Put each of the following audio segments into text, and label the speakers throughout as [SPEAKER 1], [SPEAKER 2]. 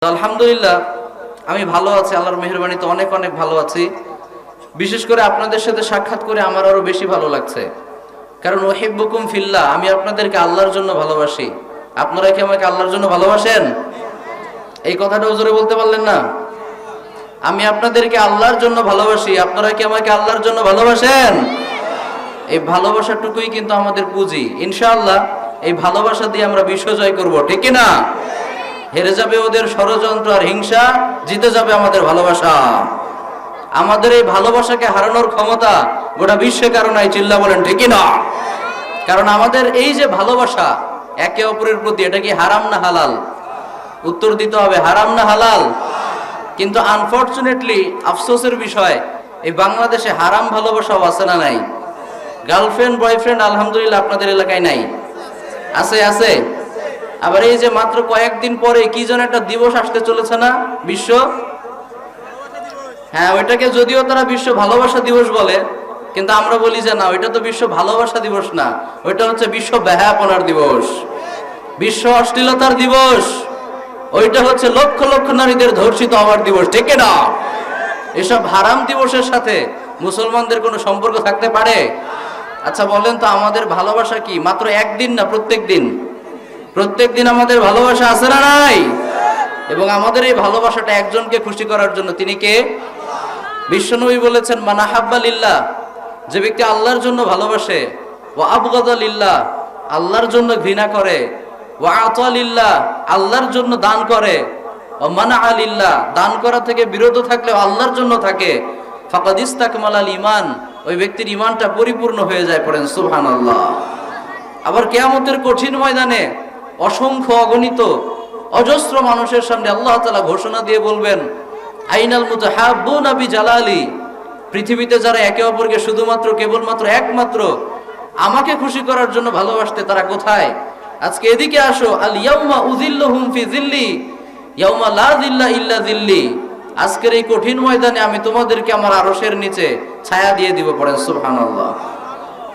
[SPEAKER 1] আলহামদুলিল্লাহ আমি ভালো আছি, আল্লাহর মেহেরবানিতে অনেক অনেক ভালো আছি। বিশেষ করে আপনাদের সাথে সাক্ষাৎ করে আমার আরো বেশি ভালো লাগছে, কারণ উহিব্বুকুম ফিল্লাহ, আমি আপনাদেরকে আল্লাহর জন্য ভালোবাসি। আপনারা কি আমাকে আল্লাহর জন্য ভালোবাসেন? এই কথাটা জোরে বলতে পারলেন না? আমি আপনাদেরকে আল্লাহর জন্য ভালোবাসি, আপনারা কি আমাকে আল্লাহর জন্য ভালোবাসেন? এই ভালোবাসাটুকুই কিন্তু আমাদের পুঁজি। ইনশাআল্লাহ এই ভালোবাসা দিয়ে আমরা বিশ্ব জয় করব, ঠিক না? হেরে যাবে ওদের ষড়যন্ত্র আর হিংসা, জিতে যাবে আমাদের ভালোবাসা। আমাদের এই ভালোবাসাকে হারানোর ক্ষমতা গোটা বিশ্বে কারো নাই, চিল্লা বলেন ঠিক না? কারণ আমাদের এই যে ভালোবাসা একে অপরের প্রতি, এটা কি হারাম না হালাল? উত্তর দিতে হবে, হারাম না হালাল? কিন্তু আনফরচুনেটলি আফসোসের বিষয়, এই বাংলাদেশে হারাম ভালোবাসাও আছে না নাই? গার্লফ্রেন্ড বয়ফ্রেন্ড আলহামদুলিল্লাহ আপনাদের এলাকায় নাই? আছে? আছে। আবার এই যে মাত্র কয়েকদিন পরে কি যেন একটা দিবস আসতে চলেছে না, বিশ্ব, হ্যাঁ ওইটাকে যদিও তারা বিশ্ব ভালোবাসা দিবস বলে, কিন্তু আমরা বলি যে না, ওইটা তো বিশ্ব ভালোবাসা দিবস না, ওইটা হচ্ছে বিশ্ব বেহায়াপনার দিবস, বিশ্ব অশ্লীলতার দিবস, ওইটা হচ্ছে লক্ষ লক্ষ নারীদের ধর্ষিত হওয়ার দিবস, ঠিক না? এসব হারাম দিবসের সাথে মুসলমানদের কোনো সম্পর্ক থাকতে পারে? আচ্ছা বলেন তো, আমাদের ভালোবাসা কি মাত্র একদিন না প্রত্যেক দিন? প্রত্যেক দিন আমাদের ভালোবাসা আছে না নাই? এবং আমাদের এই ভালোবাসাটা একজনকে খুশি করার জন্য, তিনি কে? বিশ্বনবী বলেছেন, মান আহাব্বা লিল্লাহ, যে ব্যক্তি আল্লাহর জন্য ভালোবাসে, ওয়া আবগাদা লিল্লাহ, আল্লাহর জন্য ঘৃণা করে, ওয়া আতা লিল্লাহ, আল্লাহর জন্য দান করে, ওয়া মানা লিল্লাহ, দান করা থেকে বিরত থাকলেও আল্লাহর জন্য থাকে, ফাকাদ ইস্তাকমালাল ঈমান, ওই ব্যক্তির ঈমানটা পরিপূর্ণ হয়ে যায়। পড়েন সুবহানাল্লাহ। আবার কিয়ামতের কঠিন ময়দানে অসংখ্য অগণিত অজস্র মানুষের সামনে আল্লাহ তাআলা ঘোষণা দিয়ে বলবেন, আইনাল মুতাহাব্বুনা বিজালালি, পৃথিবীতে যারা একে অপরকে শুধুমাত্র কেবলমাত্র একমাত্র আমাকে খুশি করার জন্য ভালোবাসতে, তারা কোথায়? আজকে এদিকে আসো। আল ইয়াউমা উযিল্লুহুম ফি যিল্লি ইয়াউমা লা যিল্লা ইল্লা যিল্লি, আজকের এই কঠিন ময়দানে আমি তোমাদেরকে আমার আরশের নিচে ছায়া দিয়ে দিব। পড়েন সুবহানাল্লাহ।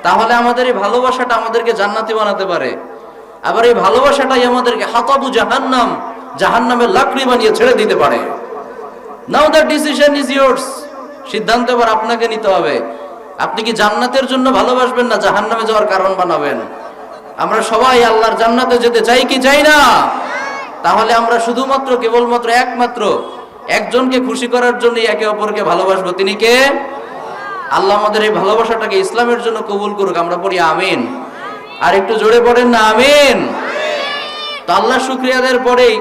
[SPEAKER 1] তাহলে আমাদের এই ভালোবাসাটা আমাদেরকে জান্নাতি বানাতে পারে। আবার এই ভালোবাসাটাই আমাদেরকে হাতাবু জাহান্নাম, জাহান্নামের লাকড়ি বানিয়ে ছেড়ে দিতে পারে। নাও দ্য ডিসিশন ইজ ইয়ার্স, সিদ্ধান্ত এবার আপনাকে নিতে হবে। আপনি কি জান্নাতের জন্য ভালোবাসবেন না জাহান্নামে যাওয়ার কারণ বানাবেন? আমরা সবাই আল্লাহর জান্নাতে যেতে চাই কি চাই না? তাহলে আমরা শুধুমাত্র কেবলমাত্র একমাত্র একজনকে খুশি করার জন্য একে অপরকে ভালোবাসবো, তিনি কে? আল্লাহ আমাদের এই ভালোবাসাটাকে ইসলামের জন্য কবুল করুক। আমরা পড়ি আমিন। আর একটু জোরে পড়েন না আমিন। তো আল্লাহ শুকরিয়া দেওয়ার পরেই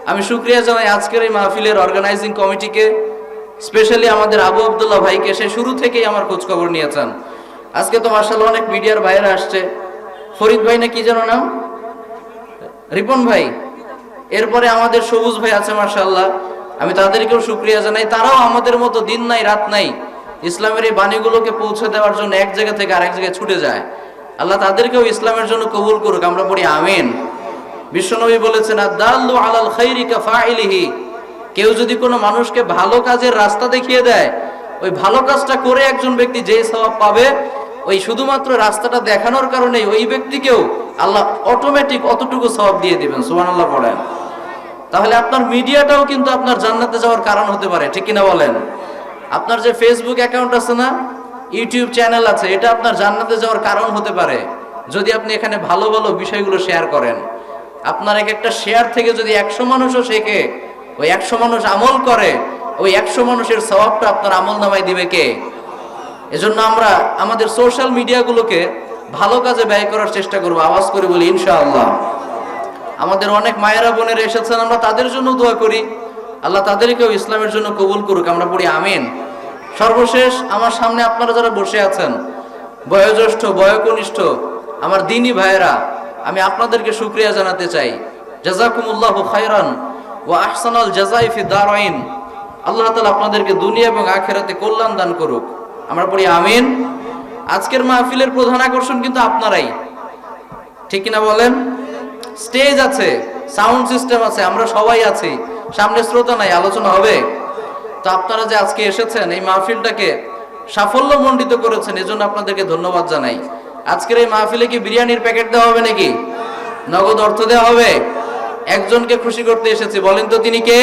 [SPEAKER 1] আমি শুকরিয়া জানাই আজকের এই মাহফিলের অর্গানাইজিং কমিটিকে, স্পেশালি আমাদের আবু আব্দুল্লাহ ভাইকে, সে শুরু থেকেই আমার খোঁজ খবর নিয়েছেন। আজকে তো মাশাআল্লাহ অনেক মিডিয়ার ভাইরা আসছে, ফরিদ ভাই না কি যেন নাম, রিপন ভাই, এরপরে আমাদের সবুজ ভাই আছে মাশাআল্লাহ, আমি তাদেরকেও শুকরিয়া জানাই। তারাও আমাদের মতো দিন নাই রাত নাই ইসলামের এই বাণীগুলোকে পৌঁছে দেওয়ার জন্য এক জায়গা থেকে আরেক জায়গায় ছুটে যায়। আল্লাহ তাদেরকেও ইসলামের জন্য কবুল করুক। আমরা পড়ি আমিন। বিশ্বনবী বলেছেন, আদ-দাল্লু আলাল খাইরি কাফাইলিহি, কেউ যদি কোনো মানুষকে ভালো কাজের রাস্তা দেখিয়ে দেয়, ওই ভালো কাজটা করে একজন ব্যক্তি যে সওয়াব পাবে, ওই শুধুমাত্র রাস্তাটা দেখানোর কারণে ওই ব্যক্তিকেও আল্লাহ অটোমেটিক অতটুকু সওয়াব দিয়ে দিবেন। সুবহানাল্লাহ পড়েন। তাহলে আপনার মিডিয়াটাও কিন্তু আপনার জান্নাতে যাওয়ার কারণ হতে পারে, ঠিক কিনা বলেন? আপনার যে ফেসবুক অ্যাকাউন্ট আছে না, ইউটিউব চ্যানেল আছে, এটা আপনার জান্নাতে যাওয়ার কারণ হতে পারে যদি আপনি এখানে ভালো ভালো বিষয়গুলো শেয়ার করেন। আপনার এক একটা শেয়ার থেকে যদি 100 মানুষও শেখে, ওই 100 মানুষ আমল করে, ওই 100 মানুষের সওয়াবটা আপনার আমল নামায় দিবে কে? এজন্য আমরা আমাদের সোশ্যাল মিডিয়াগুলোকে ভালো কাজে ব্যয় করার চেষ্টা করবো। আওয়াজ করে বলি ইনশাআল্লাহ। আমাদের অনেক মায়েরা বোনেরা এসেছেন, আমরা তাদের জন্য দোয়া করি, আল্লাহ তাদেরকেও ইসলামের জন্য কবুল করুক। আমরা পড়ি আমিন। সর্বশেষ আমার সামনে আপনারা যারা বসে আছেন, বয়োজ্যেষ্ঠ বয়োকনিষ্ঠ আমার দ্বীনী ভাইয়েরা, আমি আপনাদেরকে শুকরিয়া জানাতে চাই। জাযাকুমুল্লাহু খায়রান ওয়া আহসানাল জাযাই ফি দারাইন, আল্লাহ তাআলা আপনাদেরকে দুনিয়া এবং আখিরাতে কল্যাণ দান করুক। আমরা পড়ি আমিন। আজকের মাহফিলের প্রধান আকর্ষণ কিন্তু আপনারাই, ঠিক কিনা বলেন? স্টেজ আছে, সাউন্ড সিস্টেম আছে, আমরা সবাই আছি, সামনে শ্রোতা নাই, আলোচনা হবে। তো আপনারা যে আজকে এসেছেন, এই মাহফিলটাকে সাফল্যমণ্ডিত করেছেন, এজন্য আপনাদেরকে ধন্যবাদ জানাই। আজকের এই মাহফিলে কি বিরিয়ানির প্যাকেট দেওয়া হবে নাকি? নগদ অর্থ দেওয়া হবে? একজনকে খুশি করতে এসেছি, বলেন তো তিনি কে?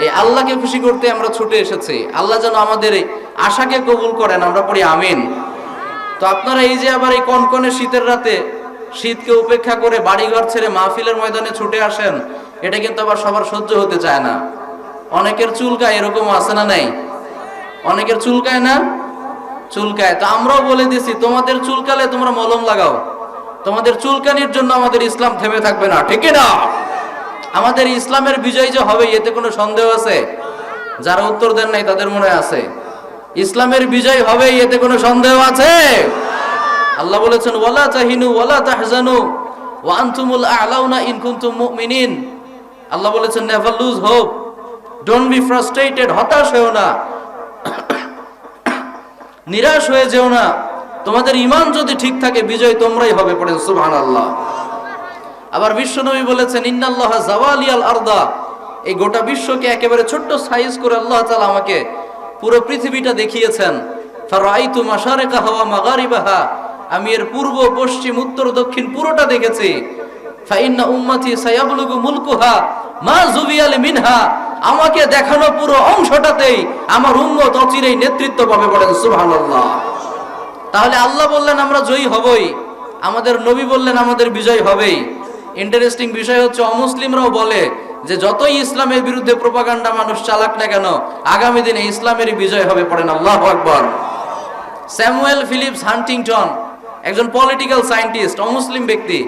[SPEAKER 1] এই আল্লাহকে খুশি করতে আমরা ছুটে এসেছি। আল্লাহ যেন আমাদের এই আশাকে কবুল করেন, আমরা পড়ি আমিন। তো আপনারা এই যে আবার এই কনকনে শীতের রাতে শীতকে উপেক্ষা করে বাড়িঘর ছেড়ে মাহফিলের ময়দানে ছুটে আসেন, এটা কিন্তু আবার সবার সহ্য হতে চায় না। অনেকের চুলকায়, এরকম আছে না নাই? অনেকের চুলকায় না? চুলকায়। তো আমরাও বলে দিছি, তোমাদের চুলকালে তোমরা মলম লাগাও, তোমাদের চুলকানির জন্য আমাদের ইসলাম থেমে থাকবে না, ঠিক না? আমাদের ইসলামের বিজয় যে হবে এতে কোনো সন্দেহ আছে? যারা উত্তর দেন নাই তাদের মনে আছে ইসলামের বিজয় হবে, এতে কোনো সন্দেহ আছে? আল্লাহ বলেছেন ওয়ালা তাহিনু ওয়ালা তাহজানু ওয়া আনতুমুল আ'লাউনা ইন কুনতুম মুমিনিন। আল্লাহ বলেছেন never lose hope, don't be frustrated, হতাশ হও না, নিরাশ হয়ে যেও না, তোমাদের ঈমান যদি ঠিক থাকে বিজয় তোমরাই হবে, পড়েন সুবহানাল্লাহ। আবার বিশ্বনবী বলেছেন ইন্নাল্লাহা জাওয়ালিয়াল আরদা, এই গোটা বিশ্বকে একেবারে ছোট্ট সাইজ করে আল্লাহ তাআলা আমাকে পুরো পৃথিবীটা দেখিয়েছেন। ফারাআইতু মাশারিকাহা ওয়া মাগারিবাহা, আমি এর পূর্ব পশ্চিম উত্তর দক্ষিণ পুরোটা দেখেছি। ফাইন্না উম্মতি সায়াবলুগু মুলকুহা মা যুবিয়াল মিনহা, আমাকে দেখানো পুরো অংশটাতেই আমার উম্মত অচিরেই নেতৃত্ব পাবে, বলেন সুবহানাল্লাহ। তাহলে আল্লাহ বললেন আমরা জয়ী হবই, আমাদের নবী বললেন আমাদের বিজয় হবেই। ইন্টারেস্টিং বিষয় হচ্ছে অমুসলিমরাও বলে যে যতই ইসলামের বিরুদ্ধে প্রোপাগান্ডা মানুষ চালাক না কেন, আগামী দিনে ইসলামেরই বিজয় হবে, পড়েন আল্লাহু আকবার। স্যামুয়েল ফিলিপস হান্টিংটন একজন পলিটিক্যাল সায়েন্টিস্ট, অমুসলিম ব্যক্তি,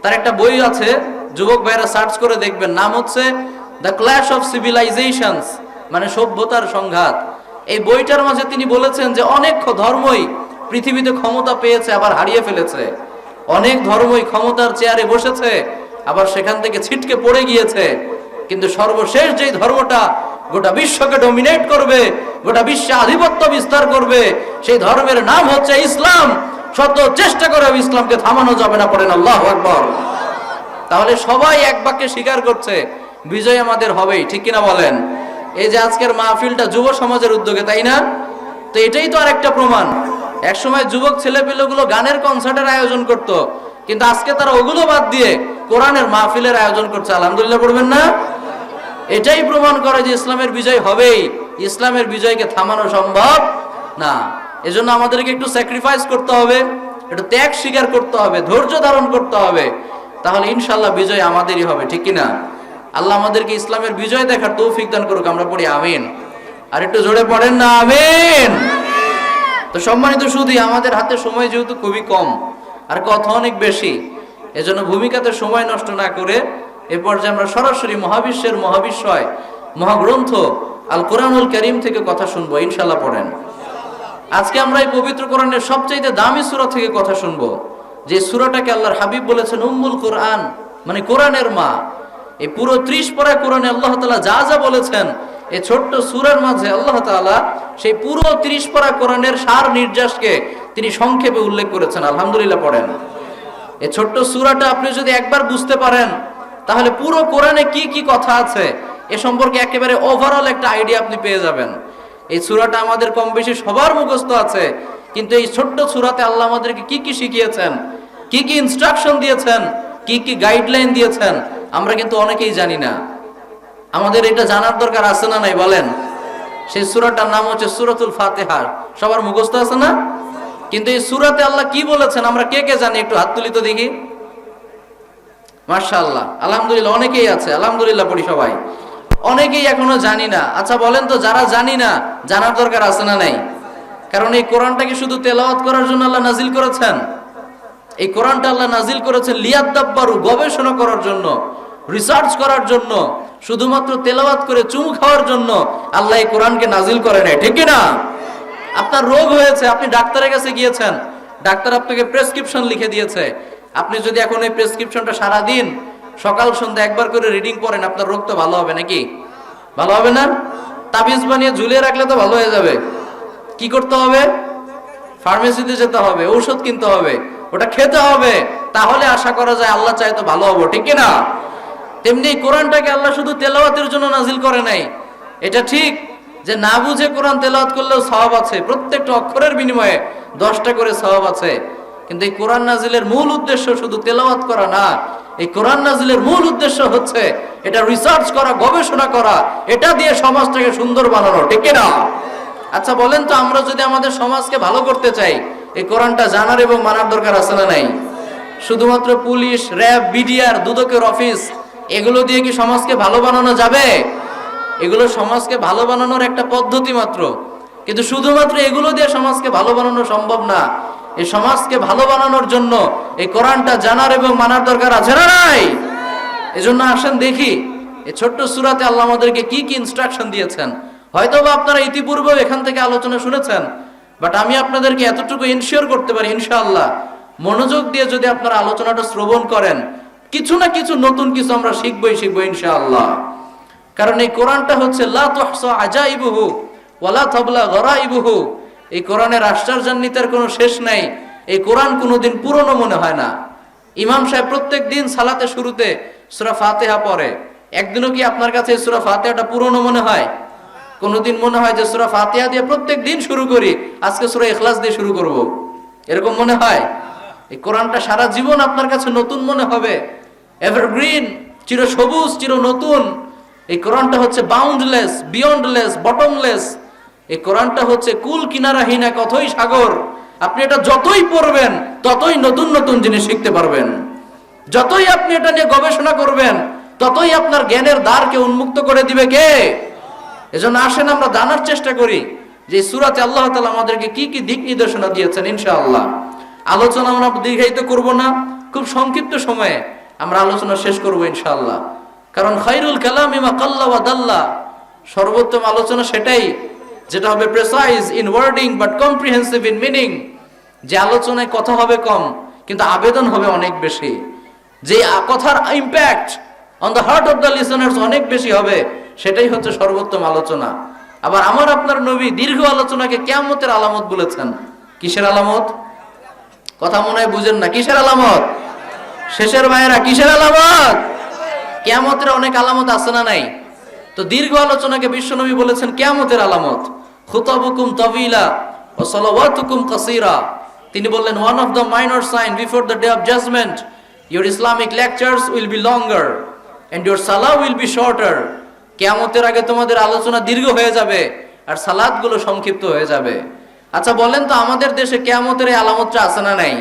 [SPEAKER 1] তার একটা বই আছে, যুবক ভাইরা সার্চ করে দেখবেন, নাম হচ্ছে দ্য ক্ল্যাশ অফ সিভিলাইজেশনস, মানে সভ্যতার সংঘাত। এই বইটার মাঝে তিনি বলেছেন যে অনেক ধর্মই পৃথিবীতে ক্ষমতা পেয়েছে আবার হারিয়ে ফেলেছে, অনেক ধর্মই ক্ষমতার চেয়ারে বসেছে আবার সেখান থেকে ছিটকে পড়ে গিয়েছে, কিন্তু সর্বশেষ যেই ধর্মটা গোটা বিশ্বকে ডমিনেট করবে, গোটা বিশ্বে আধিপত্য বিস্তার করবে, সেই ধর্মের নাম হচ্ছে ইসলাম। শত চেষ্টা করে ইসলামকে থামানো যাবে না, পড়েন আল্লাহু আকবার। তাহলে সবাই এক বাক্যে স্বীকার করছে বিজয় আমাদের হবেই, ঠিক কিনা বলেন? এই যে আজকের মাহফিলটা যুব সমাজের উদ্যোগে, তাই না? তো এটাই তো আরেকটা প্রমাণ। একসময় যুবক ছেলেপেলেগুলো গানের কনসার্টের আয়োজন করত, কিন্তু আজকে তারা ওগুলো বাদ দিয়ে কোরআনের মাহফিলের আয়োজন করছে। আলহামদুলিল্লাহ পড়বেন না? এটাই প্রমাণ করে যে ইসলামের বিজয় হবেই, ইসলামের বিজয়কে থামানো সম্ভব না। এজন্য আমাদেরকে একটু স্যাক্রিফাইস করতে হবে, একটু ত্যাগ স্বীকার করতে হবে, ধৈর্য ধারণ করতে হবে, তাহলে ইনশাআল্লাহ বিজয় আমাদেরই হবে, ঠিক কিনা? আল্লাহ আমাদেরকে ইসলামের বিজয় দেখার তৌফিক দান করুক, আমরা পড়ি আমিন। আর একটু জোরে পড়েন না আমিন। তো সম্মানিত সুধী, আমাদের হাতে সময় যেহেতু খুবই কম আর কথা অনেক বেশি, এজন্য ভূমিকাতে সময় নষ্ট না করে এ পর্যায়ে আমরা সরাসরি মহাবিশ্বের মহাবিশ্বয় মহাগ্রন্থ আল কোরআনুল কারীম থেকে কথা শুনবো, ইনশাআল্লাহ পড়েন। আজকে আমরা এই পবিত্র কোরআনের সবচেয়ে দামি সূরা থেকে কথা শুনবো, যে সূরাটাকে আল্লাহর হাবিব বলেছেন উম্মুল কোরআন, মানে কোরআনের মা। এই পুরো 30 পারা কোরআনে আল্লাহ তাআলা যা যা বলেছেন, এই ছোট্ট সূরার মাঝে আল্লাহ তাআলা সেই পুরো 30 পারা কোরআনের সার নির্যাসকে তিনি সংক্ষেপে উল্লেখ করেছেন। আলহামদুলিল্লাহ পড়েন। এই ছোট্ট সূরাটা আপনি যদি একবার বুঝতে পারেন, তাহলে পুরো কোরআনে কি কি কথা আছে এ সম্পর্কে একেবারে ওভারঅল একটা আইডিয়া আপনি পেয়ে যাবেন। এই সূরাটা আমাদের কম বেশি সবার মুখস্থ আছে, কিন্তু এই ছোট্ট সূরাতে আল্লাহ আমাদেরকে কি কি শিখিয়েছেন, কি কি ইনস্ট্রাকশন দিয়েছেন, কি কি গাইডলাইন দিয়েছেন, আমরা কিন্তু অনেকেই জানি না। আমাদের এটা জানার দরকার আছে না নাই বলেন? সেই সূরাটার নাম হচ্ছে সূরাতুল ফাতিহা, সবার মুখস্থ আছে না? কিন্তু এই সূরাতে আল্লাহ কি বলেছেন আমরা কে কে জানি? একটু হাত তুলি তো দেখি। মাশাআল্লাহ, আলহামদুলিল্লাহ, অনেকেই আছে, আলহামদুলিল্লাহ পড়ি সবাই। অনেকেই এখনো জানি না। আচ্ছা বলেন তো, যারা জানি না জানার দরকার আছে না নাই? কারণ এই কোরআনটাকে শুধু তেলাওয়াত করার জন্য আল্লাহ নাজিল করেছেন? এই কোরআনটা আল্লাহ নাজিল করেছেন লিয়াদ্দাব্বারু, গবেষণা করার জন্য, রিসার্চ করার জন্য, শুধুমাত্র তেলাওয়াত করে চুমু খাওয়ার জন্য আল্লাহ এই কোরআনকে নাজিল করে নাই, ঠিক না? আপনার রোগ হয়েছে, আপনি ডাক্তারের কাছে গিয়েছেন, ডাক্তার আপনাকে প্রেসক্রিপশন লিখে দিয়েছে, আপনি যদি এখন এই প্রেসক্রিপশনটা সারাদিন সকাল সন্ধ্যা একবার করে রিডিং করেন, আপনার রোগ তো ভালো হবে নাকি? ভালো হবে না? তাবিজ বানিয়ে ঝুলিয়ে রাখলে তো ভালো হয়ে যাবে। কি করতে হবে? ফার্মেসিতে যেতে হবে, ঔষধ কিনতে হবে, ওটা খেতে হবে, তাহলে আশা করা যায় আল্লাহ চায় তো ভালো হবো, ঠিক না? তেমনি কোরআনটাকে আল্লাহ শুধু তেলাওয়াতের জন্য নাজিল করে নাই। এটা ঠিক যে না বুঝে কোরআন তেলাওয়াত করলেও সওয়াব আছে, প্রত্যেকটা অক্ষরের বিনিময়ে 10টা করে সওয়াব আছে, কিন্তু এই কোরআন নাজিলের মূল উদ্দেশ্য শুধু তেলাওয়াত করা না, এই কোরআন নাজিলের মূল উদ্দেশ্য হচ্ছে এটা রিসার্চ করা, গবেষণা করা, এটা দিয়ে সমাজটাকে সুন্দর বানানো, ঠিক না? আচ্ছা বলেন তো, আমরা যদি আমাদের সমাজকে ভালো করতে চাই, এই কোরআনটা জানার এবং মানার দরকার আছে না নাই? শুধুমাত্র পুলিশ, র্যাব, বিডিআর, দুদকের অফিস এগুলো দিয়ে কি সমাজকে ভালো বানানো যাবে? এগুলো সমাজকে ভালো বানানোর একটা পদ্ধতি মাত্র, কিন্তু শুধুমাত্র এগুলো দিয়ে সমাজকে ভালো বানানো সম্ভব না। এই সমাজকে ভালো বানানোর জন্য এই কোরআনটা জানার এবং মানার দরকার আছে না নাই? এজন্য আসেন দেখি এই ছোট্ট সূরাতে আল্লাহ আমাদেরকে কি কি ইনস্ট্রাকশন দিয়েছেন। হয়তোবা আপনারা ইতিপূর্বেও এখান থেকে আলোচনা শুনেছেন, বাট আমি আপনাদেরকে এতটুকু ইনশিওর করতে পারি, ইনশাআল্লাহ মনোযোগ দিয়ে যদি আপনারা আলোচনাটা শ্রবণ করেন, কিছু না কিছু নতুন কিছু আমরা শিখবই ইনশাআল্লাহ। কারণ এই কোরআনটা হচ্ছে লা তুহসা আজাইবুহু ওয়ালা তাবলা গরাইবুহু। এই কোরআনের আশ্চর্যান্বিতার কোনো শেষ নাই। এই কোরআন কোনোদিন পুরনো মনে হয় না। ইমাম সাহেব প্রত্যেক দিন সালাতে শুরুতে সূরা ফাতিহা পড়ে, একদিনও কি আপনার কাছে সূরা ফাতিহাটা পুরনো মনে হয়? কোনোদিন মনে হয় যে সূরা ফাতিহা দিয়ে প্রত্যেক দিন শুরু করি, আজকে সূরা ইখলাস দিয়ে শুরু করব, এরকম মনে হয়? এই কোরআনটা সারা জীবন আপনার কাছে নতুন মনে হবে, এভারগ্রিন, চির সবুজ, চির নতুন। এই কোরআনটা হচ্ছে বাউন্ডলেস, বিয়ন্ডলেস, বটমলেস। এই কোরআনটা হচ্ছে কুল কিনারাহীন এক অথই সাগর। আপনি এটা যতই পড়বেন ততই নতুন নতুন জিনিস শিখতে পারবেন। যতই আপনি এটা নিয়ে গবেষণা করবেন ততই আপনার জ্ঞানের দ্বারকে উন্মুক্ত করে দিবে কে? এজন্য আসেন আমরা জানার চেষ্টা করি যে সূরাতে আল্লাহ তাআলা আমাদেরকে কি কি দিক নির্দেশনা দিয়েছেন। ইনশাআল্লাহ আলোচনা আমরা দীর্ঘায়িত করব না, খুব সংক্ষিপ্ত সময়ে আমরা আলোচনা শেষ করব ইনশাআল্লাহ। কারণ খায়রুল কালামি মা কাল্লা ওয়া দাল্লা, সর্বোত্তম আলোচনা সেটাই যেটা হবে precise in wording but comprehensive in meaning. যে আলোচনায় কথা হবে কম কিন্তু আবেদন হবে অনেক বেশি, যে কথার impact on the heart of the listeners অনেক বেশি হবে, সেটাই হচ্ছে সর্বোত্তম আলোচনা। আবার আমার আপনার নবী দীর্ঘ আলোচনাকে কিয়ামতের আলামত বলেছেন। কিসের আলামত? কথা মনে হয় বুঝেন না। কিসের আলামত? শেষের ভাইয়েরা, কিসের আলামত? কিয়ামতের অনেক আলামত আছে না নাই? তো দীর্ঘ আলোচনাকে বিশ্বনবী বলেছেন কিয়ামতের আলামত। খুতাবুকুম তাবিলা ওয়া সালাওয়াতুকুম কাসীরা। তিনি বললেন one of the minor sign before the day of judgment, your Islamic lectures will be longer and your salah will be shorter. কিয়ামতের আগে তোমাদের আলোচনা দীর্ঘ হয়ে যাবে আর সালাতগুলো সংক্ষিপ্ত হয়ে যাবে। আচ্ছা বলেন তো, আমাদের দেশে কিয়ামতের এই আলামতটা আছে না নাই?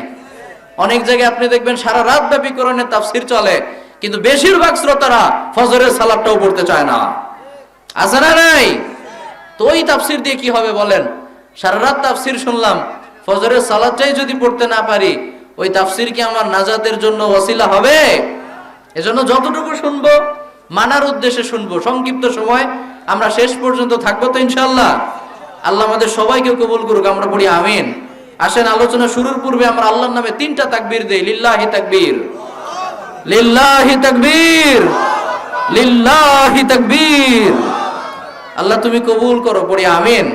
[SPEAKER 1] অনেক জায়গায় আপনি দেখবেন সারা রাত ব্যাপী কোরআনের তাফসীর চলে, কিন্তু বেশিরভাগ শ্রোতারা ফজরের সালাতটাও পড়তে চায় না। আছে না নাই? তো ওই তাফসীর দিয়ে কি হবে বলেন? সারা রাত তাফসীর শুনলাম, ফজরের সালাতটাই যদি পড়তে না পারি, ওই তাফসীর কি আমার নাজাতের জন্য ওসিলা হবে? এজন্য যতটুকু শুনবো মানার উদ্দেশ্যে শুনবো। সংক্ষিপ্ত সময় আমরা শেষ পর্যন্ত থাকবো তো ইনশাআল্লাহ। আল্লাহ আমাদের সবাইকে কবুল করুক, আমরা পড়ি আমিন। আসেন আলোচনা শুরুর পূর্বে আমরা আল্লাহর নামে 3টা তাকবীর দেই। লিল্লাহি তাকবীর, লিল্লাহি তাকবীর, লিল্লাহি তাকবীর। আল্লাহ তুমি কবুল করো, পড়ি আমিন।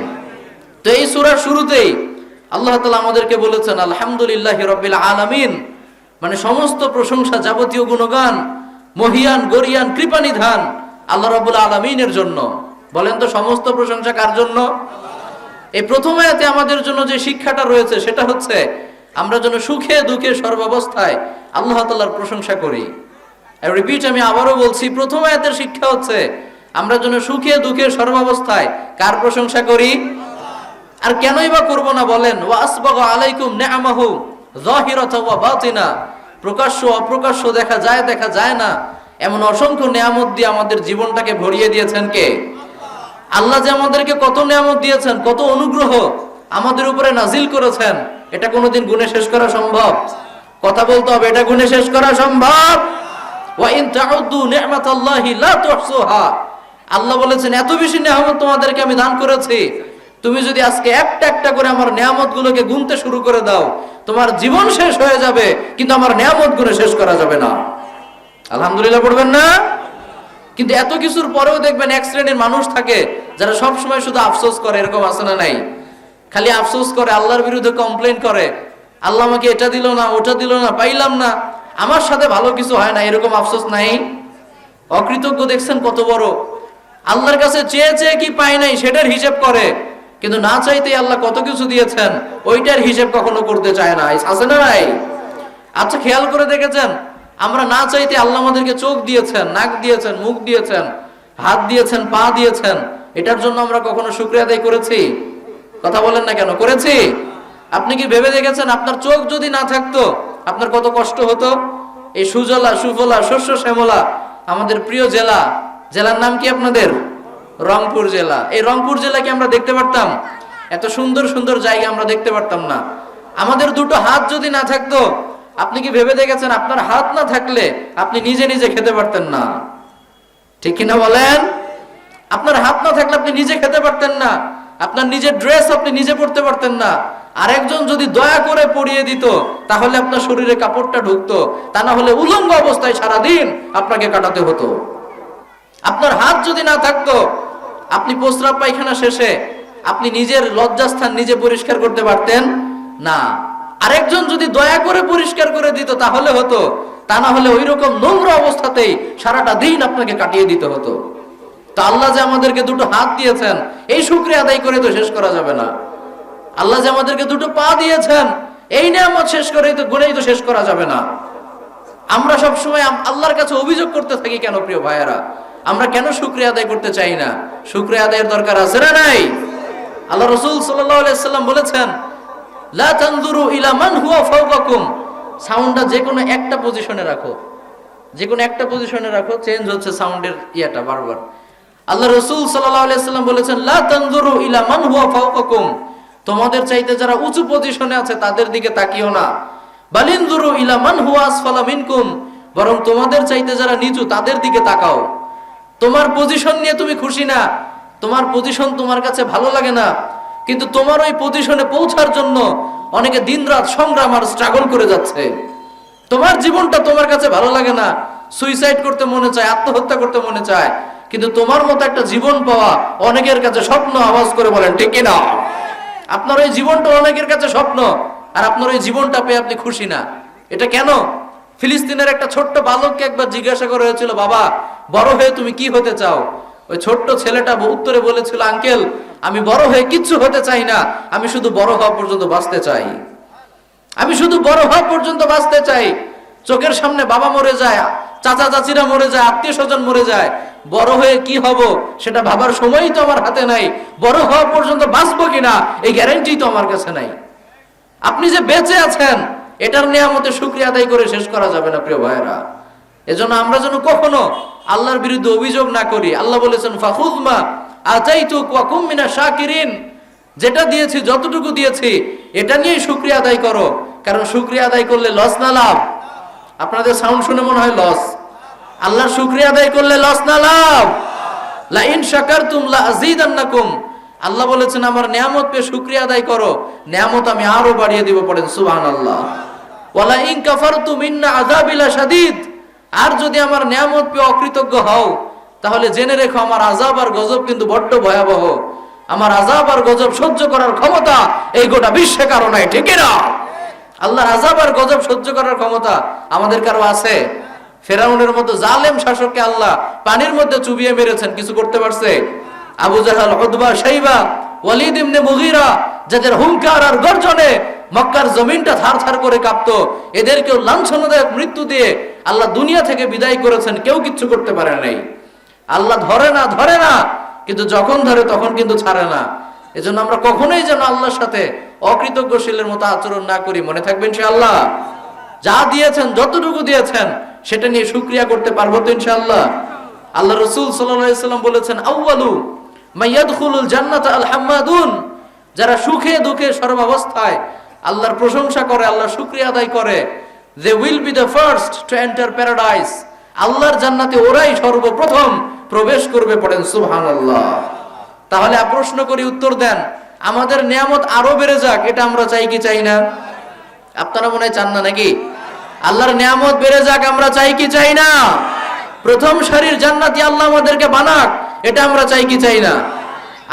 [SPEAKER 1] তো এই সূরার শুরুতেই আল্লাহ তাআলা আমাদেরকে বলেছেন আলহামদুলিল্লাহি রাব্বিল আলামিন, মানে সমস্ত প্রশংসা, যাবতীয় গুণগান, মহিয়ান, গরিয়ান, কৃপানিধান আল্লাহ রাব্বুল আলামিনের জন্য। বলেন তো সমস্ত প্রশংসা কার জন্য? এই প্রথম আয়াতে আমাদের জন্য যে শিক্ষাটা রয়েছে সেটা হচ্ছে আমরা যেন সুখে দুঃখে সর্বাবস্থায় আল্লাহ তাআলার প্রশংসা করি। আমি আবারও বলছি, প্রথম আয়াতের শিক্ষা হচ্ছে আমরা যেন সুখে দুঃখে সর্বাবস্থায় কার প্রশংসা করি? আর কেনই বা করব না বলেন? ওয়া আসবাগা আলাইকুম নিআমাহু যাহিরাতাও ওয়া বাতিনা। প্রকাশ্য অপ্রকাশ্য, দেখা যায় দেখা যায় না, এমন অসংখ্য নিয়ামত দিয়ে আমাদের জীবনটাকে ভরিয়ে দিয়েছেন কে? আল্লাহ। যে আমাদেরকে কত নিয়ামত দিয়েছেন, কত অনুগ্রহ আমাদের উপরে নাজিল করেছেন, এটা কোনোদিন গুণে শেষ করা সম্ভব? কথা বলতে হবে, এটা গুণে শেষ করা সম্ভব? ওয়া ইন তাউদ্দু নি'মাতাল্লাহি লা তুহসুহা। আল্লাহ বলেছেন এত বেশি নিয়ামত তোমাদেরকে আমি দান করেছি, তুমি যদি আজকে একটা একটা করে আমার নিয়ামতগুলোকে গুনতে শুরু করে দাও, তোমার জীবন শেষ হয়ে যাবে, কিন্তু আমার নিয়ামত গুণে শেষ করা যাবে না। আলহামদুলিল্লাহ পড়বেন না? কিন্তু এত কিছুর পরেও দেখবেন এক শ্রেণীর মানুষ থাকে যারা সব সময় শুধু আফসোস করে। এরকম আছে না নাই? খালি আফসোস করে, আল্লাহর বিরুদ্ধে কমপ্লেইন করে, আল্লাহ আমাকে এটা দিল না, ওটা দিল না, পাইলাম না, আমার সাথে ভালো কিছু হয় না, এরকম আফসোস নাই? অকৃতজ্ঞ দেখছেন কত বড়, আল্লাহর কাছে চেয়ে চেয়ে কি পাই নাই সেটার হিসেব করে, কিন্তু না চাইতেই আল্লাহ কত কিছু দিয়েছেন ওইটার হিসেব কখনো করতে চায় না। আছে না নাই? আচ্ছা খেয়াল করে দেখেছেন, আমরা না চাইতে আল্লাহ আমাদেরকে চোখ দিয়েছেন, নাক দিয়েছেন, মুখ দিয়েছেন, হাত দিয়েছেন, পা দিয়েছেন। এটার জন্য আমরা কখনো শুকরিয়া আদায় করেছি? কথা বলেন না কেন, করেছি? আপনি কি ভেবে দেখেছেন আপনার চোখ যদি না থাকতো আপনার কত কষ্ট হতো? এই সুজলা সুফলা শস্য শ্যামলা আমাদের প্রিয় জেলা, জেলার নাম কি আপনাদের? রংপুর জেলা। এই রংপুর জেলা কি আমরা দেখতে পারতাম? এত সুন্দর সুন্দর জায়গা আমরা দেখতে পারতাম না। আমাদের দুটো হাত যদি না থাকতো, আপনি কি ভেবে দেখেছেন আপনার হাত না থাকলে আপনি নিজে নিজে খেতে পারতেন না? ঠিক কিনা বলেন? আপনার হাত না থাকলে আপনি নিজে খেতে পারতেন না, আপনার নিজের ড্রেস আপনি নিজে পরতে পারতেন না। আরেকজন যদি দয়া করে পরিয়ে দিত তাহলে আপনার শরীরে কাপড়টা ঢুকতো, তা না হলে উলঙ্গ অবস্থায় সারাদিন আপনাকে কাটাতে হতো। আপনার হাত যদি না থাকতো আপনি প্রস্রাব পায়খানা শেষে আপনি নিজের লজ্জাস্থান নিজে পরিষ্কার করতে পারতেন না। আরেকজন যদি দয়া করে পরিষ্কার করে দিত তাহলে হতো, তা না হলে ওই রকম নোংরা অবস্থাতেই সারাটা দিন আপনাকে কাটিয়ে দিতে হতো। তো আল্লাহ যে আমাদেরকে দুটো হাত দিয়েছেন এই শুকরিয়া আদায় করে তো শেষ করা যাবে না। আল্লাহ যে আমাদেরকে দুটো পা দিয়েছেন এই নিয়ামত শেষ করে তো গুণেই তো শেষ করা যাবে না। আমরা সব সময় আল্লাহর কাছে অভিযোগ করতে থাকি কেন প্রিয় ভাইয়েরা? আমরা কেন শুকরিয়া আদায় করতে চাই না? শুকরিয়া আদায়ের দরকার আছে না নাই? আল্লাহ রাসূল সাল্লাল্লাহু আলাইহি সাল্লাম বলেছেন, লা তানজুরু ইলা মান হুয়া ফাওকাকুম। সাউন্ডটা যে কোনো একটা পজিশনে রাখো, যে কোনো একটা পজিশনে রাখো, চেঞ্জ হচ্ছে সাউন্ডের ইয়াটা বারবার। আল্লাহ রাসূল সাল্লাল্লাহু আলাইহি সাল্লাম বলেছেন, লা তানজুরু ইলা মান হুয়া ফাওকাকুম। তোমাদের চাইতে যারা উঁচু পজিশনে আছে তাদের দিকে তাকিও না। বালিনজুরু ইলা মান হুয়া আসফালা মিনকুম। বরং তোমাদের চাইতে যারা নিচু তাদের দিকে তাকাও। তোমার পজিশন নিয়ে তুমি খুশি না, তোমার পজিশন তোমার কাছে ভালো লাগে না, কিন্তু তোমার ওই পজিশনে পৌঁছার জন্য অনেকে দিনরাত সংগ্রাম আর স্ট্রাগল করে যাচ্ছে। তোমার জীবনটা তোমার কাছে ভালো লাগে না, সুইসাইড করতে মনে চায়, আত্মহত্যা করতে মনে চায়, কিন্তু তোমার মতো একটা জীবন পাওয়া অনেকের কাছে স্বপ্ন। আওয়াজ করে বলেন ঠিক কিনা? আপনার ওই জীবনটা অনেকের কাছে স্বপ্ন, আর আপনার ওই জীবনটা পেয়ে আপনি খুশি না। এটা কেন? ফিলিস্তিনের একটা ছোট্ট বালককে একবার জিজ্ঞাসা করা হয়েছিল, বাবা বড় হয়ে তুমি কি হতে চাও? ওই ছোট্ট ছেলেটা উত্তরে বলেছিল, আঙ্কেল আমি বড় হয়ে কিচ্ছু হতে চাই না, আমি শুধু বড় হওয়া পর্যন্ত বাঁচতে চাই। আমি শুধু বড় হওয়া পর্যন্ত বাঁচতে চাই। চোখের সামনে বাবা মরে যায়, চাচা চাচিরা মরে যায়, আত্মীয় স্বজন মরে যায়, বড় হয়ে কি হব সেটা ভাবার সময়ই তো আমার হাতে নাই। বড় হওয়া পর্যন্ত বাঁচবো কিনা এই গ্যারান্টি তো আমার কাছে নাই। আপনি যে বেঁচে আছেন এটার নিয়ামতে শুকরিয়া আদায় করে শেষ করা যাবে না প্রিয় ভাইয়েরা। এজন্য আমরা যেন কখনো আল্লাহর বিরুদ্ধে অভিযোগ না করি। আল্লাহ বলেছেন, ফাখুযমা আতাইতুক ওয়া কুম মিনাশ শাকিরিন। যেটা দিয়েছি, যতটুকু দিয়েছি এটা নিয়ে শুকরিয়া আদায় করো। কারণ শুকরিয়া আদায় করলে লস না লাভ? আপনাদের সাউন্ড শুনে মনে হয় লস। আল্লাহর শুকরিয়া আদায় করলে লস না লাভ? লা ইন শাকারতুম লা আযীদান্নাকুম। আল্লাহ বলেছেন আমার নিয়ামত পেয়ে শুকরিয়া আদায় করো, নিয়ামত আমি আরো বাড়িয়ে দিব। পড়েন সুবহানাল্লাহ। ওয়ালা ইন কাফারতুম ইন্না আযাবি লাশাদীদ। আর যদি আমার নিয়ামত পেয়ে অকৃতজ্ঞ হও তাহলে জেনে রেখো আমার আযাব আর গজব কিন্তু বড্ড ভয়াবহ। আমার আযাব আর গজব সহ্য করার ক্ষমতা এই গোটা বিশ্বে কারো নাই, ঠিক না? আল্লাহর আযাব আর গজব সহ্য করার ক্ষমতা আমাদের কারো আছে? ফেরাউনের মতো জালেম শাসককে আল্লাহ পানির মধ্যে চুবিয়ে মেরেছেন, কিছু করতে পারছে? আবু জাহাল, উতবা, শাইবা, ওয়ালিদ ইবনে মুগীরা, যাদের হুঙ্কার আর গর্জনে মক্কার জমিনটা থারথার করে কাঁপতো, এদেরকেও লাঞ্ছনাদায়ক মৃত্যু দিয়ে আল্লাহ দুনিয়া থেকে বিদায় করেছেন, কেউ কিচ্ছু করতে পারে নাই। আল্লাহ ধরে না, কিন্তু যখন ধরে তখন কিন্তু ছাড়ে না। এজন্য আমরা কখনোই যেন আল্লাহর সাথে অকৃতজ্ঞশীলের মতো আচরণ না করি। মনে থাকবেন ইনশাআল্লাহ, যা দিয়েছেন যতটুকু দিয়েছেন সেটা নিয়ে শুকরিয়া করতে পারবো তো ইনশাআল্লাহ। আল্লাহ রাসূল সাল্লাল্লাহু আলাইহি সাল্লাম বলেছেন, আউয়ালু মাইয়াদখুলুল জান্নাতা আল হাম্মাদুন। যারা সুখে দুঃখে সর্বাবস্থায় আল্লাহর প্রশংসা করে, আল্লাহর শুকরিয়া আদায় করে, they will be the first to enter paradise। আল্লাহর জান্নাতে ওরাই সর্বপ্রথম প্রবেশ করবে। পড়েন সুবহানাল্লাহ। তাহলে প্রশ্ন করি, উত্তর দেন, আমাদের নিয়ামত আরো বেড়ে যাক, এটা আমরা চাই কি চাই না? আপনারা মনে হয় চান না নাকি? আল্লাহর নিয়ামত বেড়ে যাক আমরা চাই কি চাই না? প্রথম সারির জান্নাতি আল্লাহ আমাদেরকে বানাক, এটা আমরা চাই কি চাই না?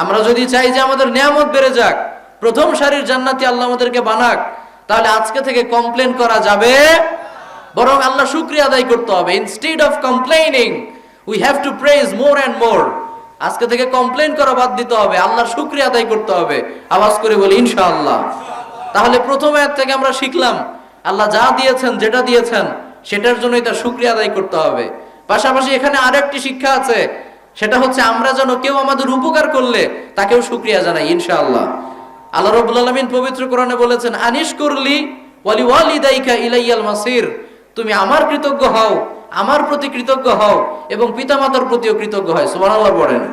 [SPEAKER 1] আমরা যদি চাই যে আমাদের নিয়ামত বেড়ে যাক, প্রথম সারির জান্নাতি আল্লাহ আমাদেরকে বানাক, তাহলে আজকে থেকে কমপ্লেন করা যাবে, বরং আল্লাহ শুকরিয়া আদায় করতে হবে। Instead of complaining we have to praise more and more. আজকে থেকে কমপ্লেন করা বাদ দিতে হবে, আল্লাহর শুকরিয়া আদায় করতে হবে। আওয়াজ করে বলি ইনশাআল্লাহ। তাহলে প্রথম আয়াত থেকে আমরা শিখলাম আল্লাহ যা দিয়েছেন, যেটা দিয়েছেন সেটার জন্যই তার শুকরিয়া আদায় করতে হবে। পাশাপাশি এখানে আরেকটি শিক্ষা আছে, সেটা হচ্ছে আমরা যেন কেউ আমাদের উপকার করলে তাকেও শুকরিয়া জানাই ইনশাআল্লাহ। আল্লাহ রাব্বুল আলামিন পবিত্র কোরআনে বলেছেন, আনিশকুরলি ওয়ালি ওয়ালিদাইকা ইলাইয়াল মাসির, তুমি আমার কৃতজ্ঞ হও, আমার প্রতি কৃতজ্ঞ হও এবং পিতামাতার প্রতিও কৃতজ্ঞ হয়। সুবহানাল্লাহ বলেন।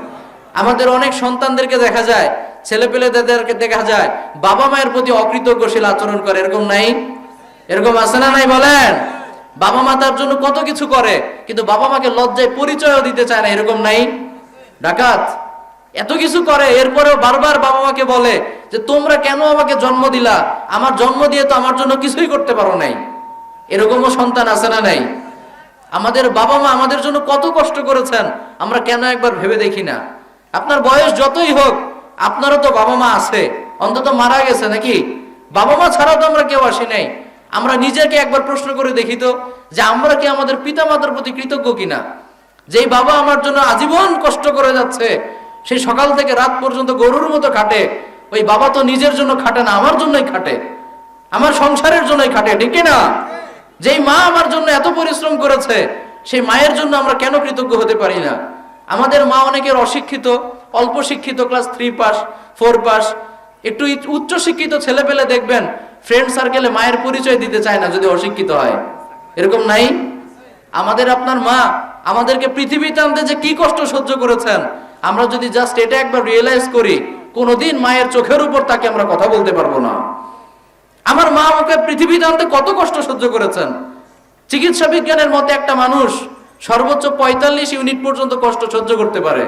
[SPEAKER 1] আমাদের অনেক সন্তানদেরকে দেখা যায়, ছেলেপেলেদেরকে দেখা যায় বাবা মায়ের প্রতি অকৃতজ্ঞশীল আচরণ করে, এরকম নাই? এরকম আছে না নাই বলেন? বাবা মা তার জন্য কত কিছু করে, কিন্তু বাবা মাকে লজ্জায় পরিচয়ও দিতে চায় না, এরকম নাই? ডাকাত এত কিছু করে, এরপরেও বারবার বাবা মাকে বলে যে তোমরা কেন আমাকে জন্ম দিলা, আমার জন্ম দিয়ে তো আমার জন্য কিছুই করতে পারো নাই। এরকমও সন্তান আছে না নাই? আমাদের বাবা মা আমাদের জন্য কত কষ্ট করেছেন, আমরা কেন একবার ভেবে দেখি না? আপনার বয়স যতই হোক, আপনারও তো বাবা মা আছে, অন্তত মারা গেছে নাকি? বাবা মা ছাড়াও তো আমরা কেউ আসি নাই। আমরা নিজেকে একবার প্রশ্ন করে দেখি তো, যে আমরা কি আমাদের পিতা মাতার প্রতি কৃতজ্ঞ কিনা? যেই বাবা আমার জন্য আজীবন কষ্ট করে যাচ্ছে, সেই সকাল থেকে রাত পর্যন্ত গরুর মতো খাটে, ওই বাবা তো নিজের জন্য খাটে না, আমার জন্যই খাটে, আমার সংসারের জন্যই খাটে, ঠিক না? যেই মা আমার জন্য এত পরিশ্রম করেছে, সেই মায়ের জন্য আমরা কেন কৃতজ্ঞ হতে পারি না? আমাদের মা অনেকের অশিক্ষিত, অল্প শিক্ষিত, ক্লাস 3 পাস 4 পাস, একটু উচ্চ শিক্ষিত ছেলে পেলে দেখবেন ফ্রেন্ড সার্কেলে মায়ের পরিচয় দিতে চায় না যদি অশিক্ষিত হয়, এরকম নাই? আমাদের আপনার মা আমাদেরকে পৃথিবীতে আনতে যে কি কষ্ট সহ্য করেছেন, আমরা যদি জাস্ট এটা একবার রিয়েলাইজ করি, কোনোদিন মায়ের চোখের উপর তাকে আমরা কথা বলতে পারবো না। আমার মা আমাকে পৃথিবীতে আনতে কত কষ্ট সহ্য করেছেন। চিকিৎসা বিজ্ঞানের মতে একটা মানুষ সর্বোচ্চ 45 ইউনিট পর্যন্ত কষ্ট সহ্য করতে পারে।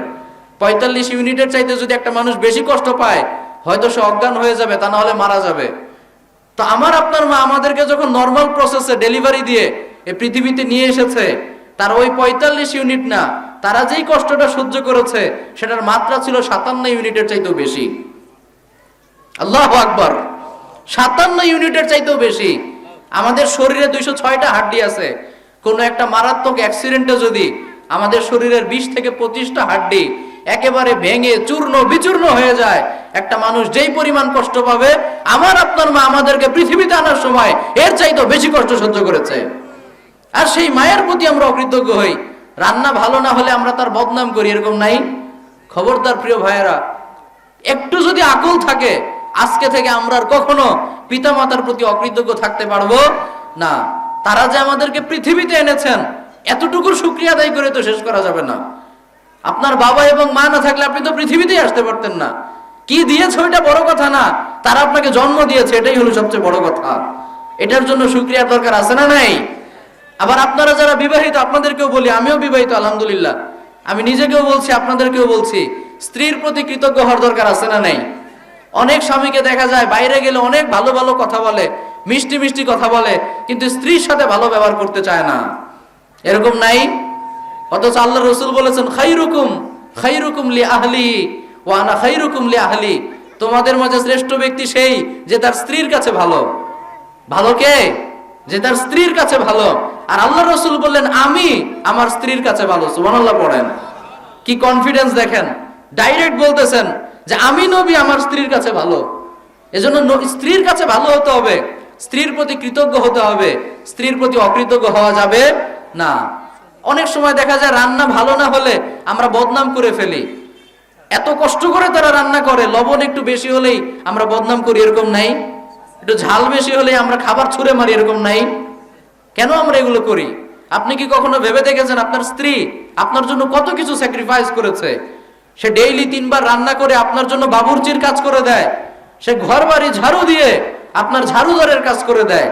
[SPEAKER 1] 45 ইউনিটের চাইতে যদি একটা মানুষ বেশি কষ্ট পায়, হয়তো সে অজ্ঞান হয়ে যাবে, তা না হলে মারা যাবে। তো আমার আপনার মা আমাদেরকে যখন নর্মাল প্রসেসে ডেলিভারি দিয়ে এই পৃথিবীতে নিয়ে এসেছে, তার ওই 45 ইউনিট না, তারা যেই কষ্টটা সহ্য করেছে সেটার মাত্রা ছিল 57 ইউনিটের চাইতেও বেশি। আল্লাহু আকবার, 57 ইউনিটের চাইতেও বেশি। আমাদের শরীরে 206টা হাড্ডি আছে। কোনো একটা মারাত্মক অ্যাক্সিডেন্টে যদি আমাদের শরীরের 20 থেকে 25টা হাড্ডি একেবারে ভেঙে চূর্ণ বিচূর্ণ হয়ে যায়, একটা মানুষ যেই পরিমাণ কষ্ট পাবে, আমার আপনার মা আমাদেরকে পৃথিবীতে আনার সময় এর চাইতেও বেশি কষ্ট সহ্য করেছে। আর সেই মায়ের প্রতি আমরা অকৃতজ্ঞ হই। রান্না ভালো না হলে আমরা তার বদনাম করি, এরকম নাই? খবরদার প্রিয় ভাইয়েরা, একটু যদি আকল থাকে, আজকে থেকে আমরা আর কখনো পিতা মাতার প্রতি অকৃতজ্ঞ থাকতে পারবো না। তারা যে আমাদেরকে পৃথিবীতে এনেছেন, এতটুকু শুকরিয়া আদায় করে তো শেষ করা যাবে না। আপনার বাবা এবং মা না থাকলে আপনি তো পৃথিবীতেই আসতে পারতেন না। কি দিয়েছে ওইটা বড় কথা না, তারা আপনাকে জন্ম দিয়েছে, এটাই হলো সবচেয়ে বড় কথা। এটার জন্য শুকরিয়ার দরকার আছে না নাই? আবার আপনারা যারা বিবাহিত, আপনাদেরকেও বলি, আমিও বিবাহিত আলহামদুলিল্লাহ, আমি নিজেকেও বলছি, আপনাদেরকেও বলছি, স্ত্রীর প্রতি কৃতজ্ঞ হওয়ার দরকার আছে না নাই? অনেক স্বামীকে দেখা যায় বাইরে গেলে অনেক ভালো ভালো কথা বলে, মিষ্টি মিষ্টি কথা বলে, কিন্তু স্ত্রীর সাথে ভালো ব্যবহার করতে চায় না, এরকম নাই? অথচ আল্লাহ রসুল বলেছেন, খাইরুকুম খাইরুকুম লি আহলি ওয়া আনা খাইরুকুম লি আহলি, তোমাদের মাঝে শ্রেষ্ঠ ব্যক্তি সেই যে তার স্ত্রীর কাছে ভালো। ভালো কে? যে তার স্ত্রীর কাছে ভালো। আর আল্লাহ রসুল বললেন, আমি আমার স্ত্রীর কাছে ভালো। সুবহানাল্লাহ পড়েন। কি কনফিডেন্স দেখেন, ডাইরেক্ট বলতেছেন যে আমি নবী আমার স্ত্রীর কাছে ভালো। এজন্য স্ত্রীর কাছে ভালো হতে হবে, স্ত্রীর প্রতি কৃতজ্ঞ হতে হবে, স্ত্রীর প্রতি অকৃতজ্ঞ হওয়া যাবে না। অনেক সময় দেখা যায় রান্না ভালো না হলে আমরা বদনাম করে ফেলি। এত কষ্ট করে তারা রান্না করে, লবণ একটু বেশি হলেই আমরা বদনাম করি, এরকম নাই? একটু ঝাল বেশি হলেই আমরা খাবার ছুঁড়ে মারি, এরকম নাই? কেন আমরা এগুলো করি? আপনি কি কখনো ভেবে দেখেছেন আপনার স্ত্রী আপনার জন্য কত কিছু স্যাক্রিফাইস করেছে? সে ডেইলি 3 বার রান্না করে আপনার জন্য বাবুর্চির কাজ করে দেয়, সে ঘর বাড়ি ঝাড়ু দিয়ে আপনার ঝাড়ুদারের কাজ করে দেয়,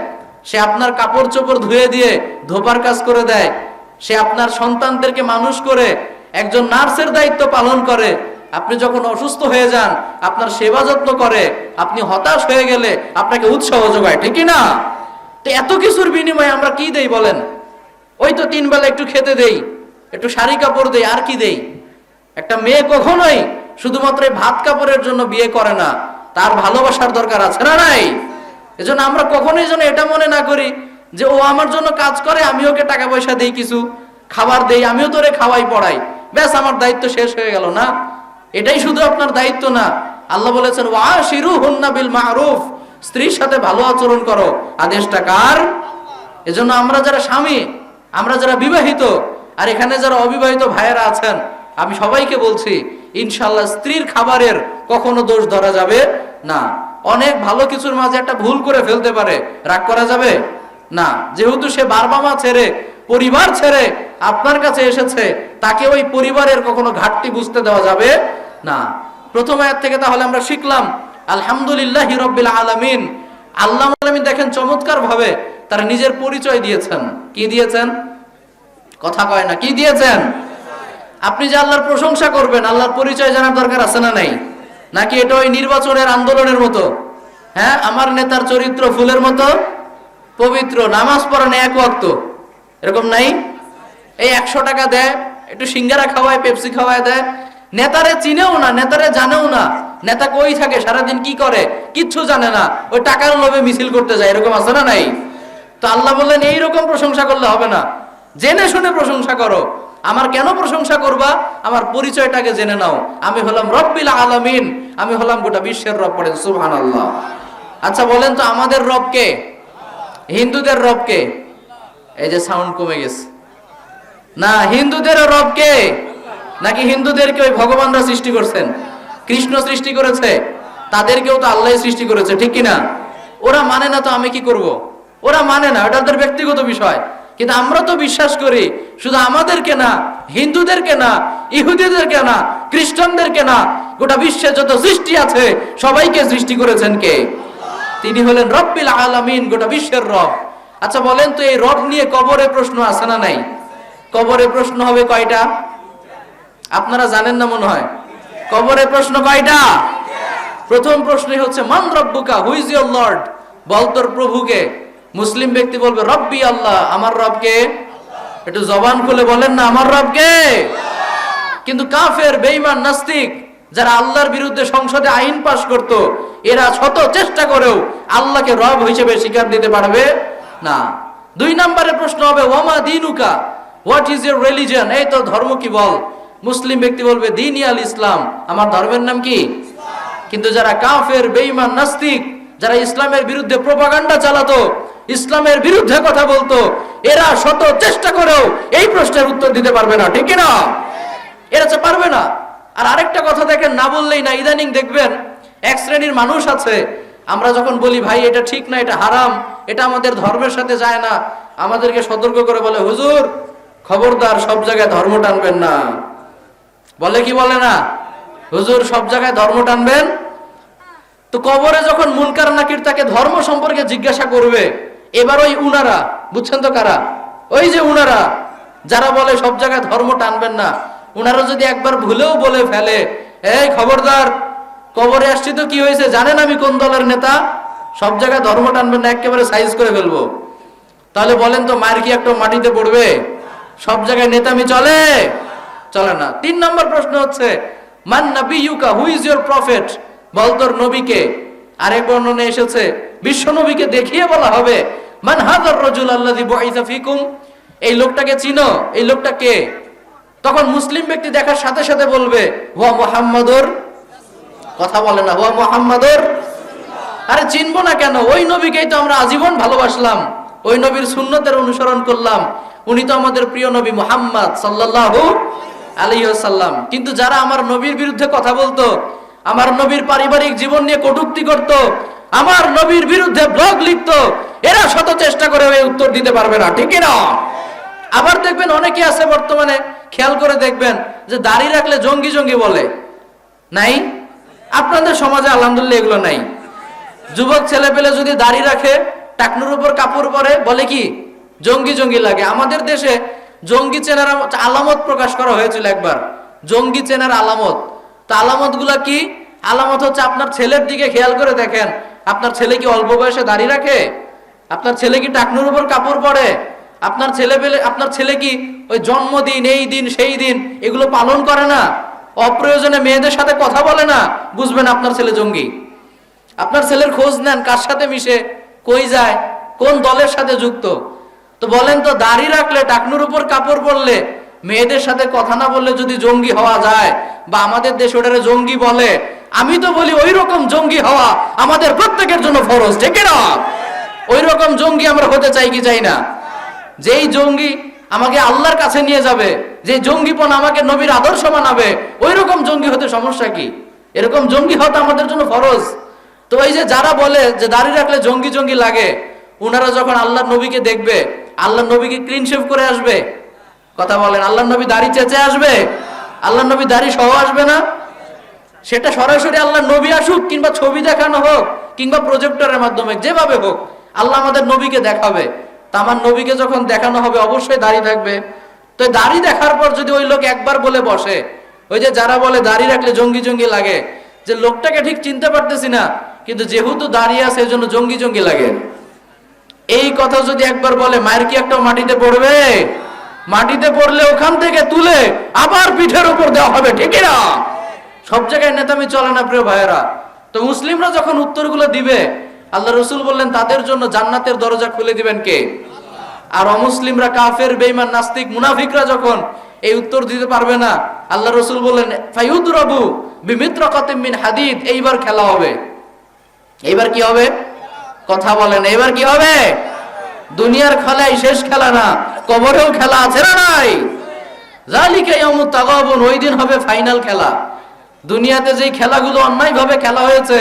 [SPEAKER 1] সে আপনার কাপড় চোপড় ধুয়ে দিয়ে ধোপার কাজ করে দেয়, সে আপনার সন্তানদেরকে মানুষ করে একজন নার্সের দায়িত্ব পালন করে। আপনি যখন অসুস্থ হয়ে যান আপনার সেবা যত্ন করে, আপনি হতাশ হয়ে গেলে আপনাকে উৎসাহ যোগায়, ঠিক না? তো এত কিছুর বিনিময়ে আমরা কি দেই বলেন? ওই তো 3 বেলা একটু খেতে দেই, একটু শাড়ি কাপড় দেই, আর কি দেই? একটা মেয়ে কখনোই শুধুমাত্র ভাত কাপড়ের জন্য বিয়ে করে না, তার ভালোবাসার দরকার আছে না নাই? এজন্য আমরা কখনোই যেন এটা মনে না করি যে ও আমার জন্য কাজ করে, আমি ওকে টাকা পয়সা দেই, কিছু খাবার দেই, আমিও তোরে খাওয়াই পড়াই, ব্যাস আমার দায়িত্ব শেষ হয়ে গেল। না, এটাই শুধু আপনার দায়িত্ব না। আল্লাহ বলেছেন, ওয়াশিরুহুন্না বিল মারুফ, স্ত্রীর সাথে ভালো আচরণ করো। আদেশটা কার? এজন্য আমরা যারা স্বামী, আমরা যারা বিবাহিত, আর এখানে যারা অবিবাহিত ভাইয়েরা আছেন, আমি সবাইকে বলছি ইনশাআল্লাহ স্ত্রীর খাবারের কখনো দোষ ধরা যাবে না। অনেক ভালো কিছুর মাঝে একটা ভুল করে ফেলতে পারে, রাগ করা যাবে না। যেহেতু সে বাবা মা ছেড়ে, পরিবার ছেড়ে আপনার কাছে এসেছে, তাকে ওই পরিবারের কখনো ঘাটতি বুঝতে দেওয়া যাবে না। প্রথম আয়াত থেকে তাহলে আমরা শিখলাম আলহামদুলিল্লাহি রাব্বিল আলামিন। আল্লাহ আলামিন দেখেন চমৎকার ভাবে তারা নিজের পরিচয় দিয়েছেন। কি দিয়েছেন? কথা কয় না, কি দিয়েছেন? আপনি যে আল্লাহর প্রশংসা করবেন, আল্লাহর পরিচয় জানার দরকার আছে না নাই? নাকি এটা ওই নির্বাচনের আন্দোলনের মতো? হ্যাঁ, আমার নেতার চরিত্র ফুলের মতো পবিত্র, নামাজ পড়ে না এক ওয়াক্ত, এরকম নাই? এই 100 টাকা দেয়, একটু সিঙ্গারা খাওয়ায়, পেপসি খাওয়ায় দেয়, নেতারে চিনেও না, নেতারে জানেও না, নেতা কই থাকে, সারাদিন কি করে কিচ্ছু জানে না, ওই টাকার লোভে মিছিল করতে যায়, এরকম আছে না নাই? তো আল্লাহ বললেন এইরকম প্রশংসা করলে হবে না, জেনে শুনে প্রশংসা করো। আমার কেন প্রশংসা করবা? আমার পরিচয়টাকে জেনে নাও। আমি হলাম রব্বিল আলামিন, আমি হলাম গোটা বিশ্বের রব। পড়েন সুবহানাল্লাহ। আচ্ছা বলেন তো আমাদের রব কে? হিন্দুদের রব কে? এই যে সাউন্ড কমে গেছে না, হিন্দুদের রব কে? নাকি হিন্দুদেরকে ওই ভগবানরা সৃষ্টি করছেন? কৃষ্ণ সৃষ্টি করেছে? তাদেরকেও তো আল্লাহ সৃষ্টি করেছে, ঠিক কিনা? ওরা মানে না তো আমি কি করব? ওরা মানে না, এটা ওদের ব্যক্তিগত বিষয়। কিন্তু আমরা তো বিশ্বাস করি শুধু আমাদেরকে না, হিন্দুদেরকে না, ইহুদিদেরকে না, খ্রিস্টানদেরকে না, গোটা বিশ্বে যত সৃষ্টি আছে সবাইকে সৃষ্টি করেছেন কে? তিনি হলেন রব্বিল আলামিন, গোটা বিশ্বের রব। আচ্ছা বলেন তো এই রব নিয়ে কবরে প্রশ্ন আছে না নাই? কবরে প্রশ্ন হবে কয়টা? আপনারা জানেন না মনে হয়। কবরে প্রশ্ন কয়টা? প্রথম প্রশ্নই হচ্ছে মান রব্বুকা, হু ইজ ইওর লর্ড? বল তোর প্রভুকে। মুসলিম ব্যক্তি বলবে রব্বি আল্লাহ, আমার রবকে। একটু জবান খুলে বলেন না আমার রবকে। কিন্তু কাফের, বেঈমান, নাস্তিক যারা আল্লাহর বিরুদ্ধে সংসদে আইন পাশ করত, এরা শত চেষ্টা করেও আল্লাহকে রব হিসেবে স্বীকার দিতে পারবে না। 2 নম্বরের প্রশ্ন হবে ওয়ামা দীনুকা, হোয়াট ইজ ইওর রিলিজিয়ন? এই তো ধর্ম কি বল। মুসলিম ব্যক্তি বলবে দীন আল ইসলাম, আমার ধর্মের নাম কি? কিন্তু যারা কাফের, বেঈমান, নাস্তিক, যারা ইসলামের বিরুদ্ধে প্রোপাগান্ডা চালাতো, ইসলামের বিরুদ্ধে কথা বলতো, এরা শত চেষ্টা করেও এই প্রশ্নের উত্তর দিতে পারবে না, ঠিক না? এরা তো পারবে না। আর আরেকটা কথা দেখেন, না বললেই না, ইদানিং দেখবেন এক শ্রেণীর মানুষ আছে, আমরা যখন বলি ভাই এটা ঠিক না, এটা হারাম, এটা আমাদের ধর্মের সাথে যায় না, আমাদেরকে সতর্ক করে বলে হুজুর খবরদার সব জায়গায় ধর্ম টানবেন না। বলে কি বলে না? হুজুর সব জায়গায় ধর্ম টানবেন। তো কবরে যখন মুনকার নাকির তাকে ধর্ম সম্পর্কে জিজ্ঞাসা করবে, এবার ওই উনারা, বুঝছেন তো কারা? ওই যে উনারা যারা বলে সব জায়গায় ধর্ম টানবেন না, উনারা যদি একবার ভুলেও বলে ফেলে এই খবরদার কবরে আসছি তো কি হয়েছে জানেন আমি কোন দলের নেতা, সব জায়গায় ধর্ম টানবেন না, একেবারে সাইজ করে ফেলবো, তাহলে বলেন তো মায়ের কি একটা মাটিতে পড়বে? সব জায়গায় নেতামি চলে? চলে না। 3 নম্বর প্রশ্ন হচ্ছে মান নাবিয়ুকা, হু ইজ ইওর প্রফেট? বল তোর নবীকে। আরেক বর্ণনায় এসেছে বিশ্ব নবীকে দেখিয়ে বলা হবে মান হাযার রাজুল আল্লাযী বুইসা ফিকুম, এই লোকটাকে চিনো, এই লোকটা কে? তখন মুসলিম ব্যক্তি দেখার সাথে সাথে বলবে হুয়া মুহাম্মাদুর, কথা বলে না, হুয়া মুহাম্মাদুর। আরে চিনবো না কেন? ওই নবীকেই তো আমরা আজীবন ভালোবাসলাম, ওই নবীর সুন্নতের অনুসরণ করলাম, উনি তো আমাদের প্রিয় নবী মুহাম্মদ সাল্লাল্লাহু আলাইহি ওয়াসাল্লাম। কিন্তু যারা আমার নবীর বিরুদ্ধে কথা বলতো, আমার নবীর পারিবারিক জীবন নিয়ে কটূক্তি করত, আমার নবীর বিরুদ্ধে ব্লগ লিখতো, এরা শত চেষ্টা করে ওই উত্তর দিতে পারবে না, ঠিক না? আবার দেখবেন অনেকে আছে বর্তমানে, খেয়াল করে দেখবেন যে দাড়ি রাখলে জঙ্গি জঙ্গি বলে। নাই? আপনাদের সমাজে আলহামদুলিল্লাহ এগুলো নাই। যুবক ছেলে পেলে যদি দাড়ি রাখে, টাকনুর উপর কাপড় পরে, বলে কি জঙ্গি জঙ্গি লাগে। আমাদের দেশে জঙ্গি চেনার আলামত প্রকাশ করা হয়েছিল একবার, জঙ্গি চেনার আলামত। তা আলামত গুলা কি? আলামত হচ্ছে আপনার ছেলের দিকে খেয়াল করে দেখেন, আপনার ছেলে কি অল্প বয়সে দাড়ি রাখে? আপনার ছেলে কি টাকনুর উপর কাপড় পরে? আপনার ছেলে কি ওই জন্মদিন, এই দিন, সেই দিন এগুলো পালন করে না? অপ্রয়োজনে মেয়েদের সাথে কথা বলে না? বুঝবেন আপনার ছেলে জঙ্গি। আপনার ছেলের খোঁজ নেন, কার সাথে মিশে, কই যায়, কোন দলের সাথে যুক্ত। তো বলেন তো দাড়ি রাখলে, টাকনুর উপর কাপড় পরলে, মেয়েদের সাথে কথা না বললে যদি জঙ্গি হওয়া যায়, বা আমাদের দেশে ওটারে জঙ্গি বলে, আমি তো বলি ওই রকম জঙ্গি হওয়া আমাদের প্রত্যেকের জন্য ফরজ, ঠিক না? ওই রকম জঙ্গি আমরা হতে চাই কি চাই না? যেই জঙ্গি আমাকে আল্লাহর কাছে নিয়ে যাবে, যে জঙ্গিপন আমাকে নবীর আদর্শ মানাবে, ওই রকম জঙ্গি হতে সমস্যা কি? এরকম জঙ্গি হতে আমাদের জন্য ফরজ। তো এই যে যারা বলে যে দাড়ি রাখলে জঙ্গি জঙ্গি লাগে, ওনারা যখন আল্লাহর নবীকে দেখবে, আল্লাহর নবীকে ক্লিন শেভ করে আসবে? কথা বলেন, আল্লাহর নবী দাড়ি চেঁচে আসবে? আল্লাহর নবী দাড়ি সহ আসবে না? সেটা সরাসরি আল্লাহর নবী আসুক, কিংবা ছবি দেখানো হোক, কিংবা প্রজেক্টরের মাধ্যমে, যেভাবে হোক আল্লাহ আমাদের নবীকে দেখাবে। তা আমার নবীকে যখন দেখানো হবে অবশ্যই দাড়ি থাকবে। তো দাড়ি দেখার পর যদি ওই লোক একবার বলে বসে, ওই যে যারা বলে দাড়ি রাখলে জঙ্গি জঙ্গি লাগে, যে লোকটাকে ঠিক চিনতে পারতেছি না, কিন্তু যেহেতু দাড়ি আছে এই জন্য জঙ্গি জঙ্গি লাগে, এই কথা যদি একবার বলে, মায়ের কি একটা মাটিতে পড়বে? মাটিতে পড়লে ওখান থেকে তুলে আবার পিঠের উপর দেওয়া হবে, ঠিক না? সব জায়গায় নেতামি চলে না প্রিয় ভাইয়েরা। তো মুসলিমরা যখন উত্তরগুলো দিবে, আল্লাহ রসুল বললেন তাদের জন্য জান্নাতের দরজা খুলে দিবেন কে? আর অমুসলিমরা, কাফের, বেঈমান, নাস্তিক, মুনাফিকরা যখন এই উত্তর দিতে পারবে না, আল্লাহ রসুল বললেন ফায়ুদরাবু বিমিত্রাকাতিম মিন হাদিদ, এইবার খেলা হবে। এইবার কি হবে? কথা বলেন, এইবার কি হবে? দুনিয়ার খেলাই শেষ খেলা না, কবরেও খেলা আছে না নাই? যালিকা ইয়াউমুত তাগাবুন, ওই দিন হবে ফাইনাল খেলা। দুনিয়াতে যেই খেলাগুলো অন্যায়ভাবে খেলা হয়েছে,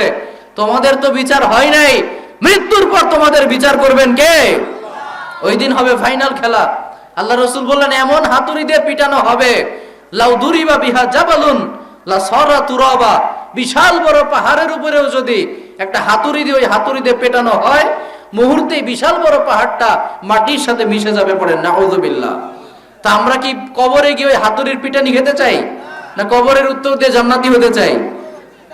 [SPEAKER 1] তোমাদের তো বিচার হয় নাই, মৃত্যুর পর তোমাদের বিচার করবেন কে? ওই দিন হবে ফাইনাল খেলা। আল্লাহ রসুল বললেন এমন হাতুড়ি দিয়ে পিটানো হবে, লাউ দুরিবা বিহা জাবালুন লা সারা তুরাবা, বিশাল বড় পাহাড়ের উপরেও যদি একটা হাতুড়ি দিয়ে, ওই হাতুড়ি দিয়ে পেটানো হয়, মুহূর্তে বিশাল বড় পাহাড়টা মাটির সাথে মিশে যাবে। পড়েন নাউযুবিল্লাহ। তা আমরা কি কবরে গিয়ে ওই হাতুড়ির পিটানি খেতে চাই, না কবরের উত্তর দিয়ে জান্নাতি হতে চাই?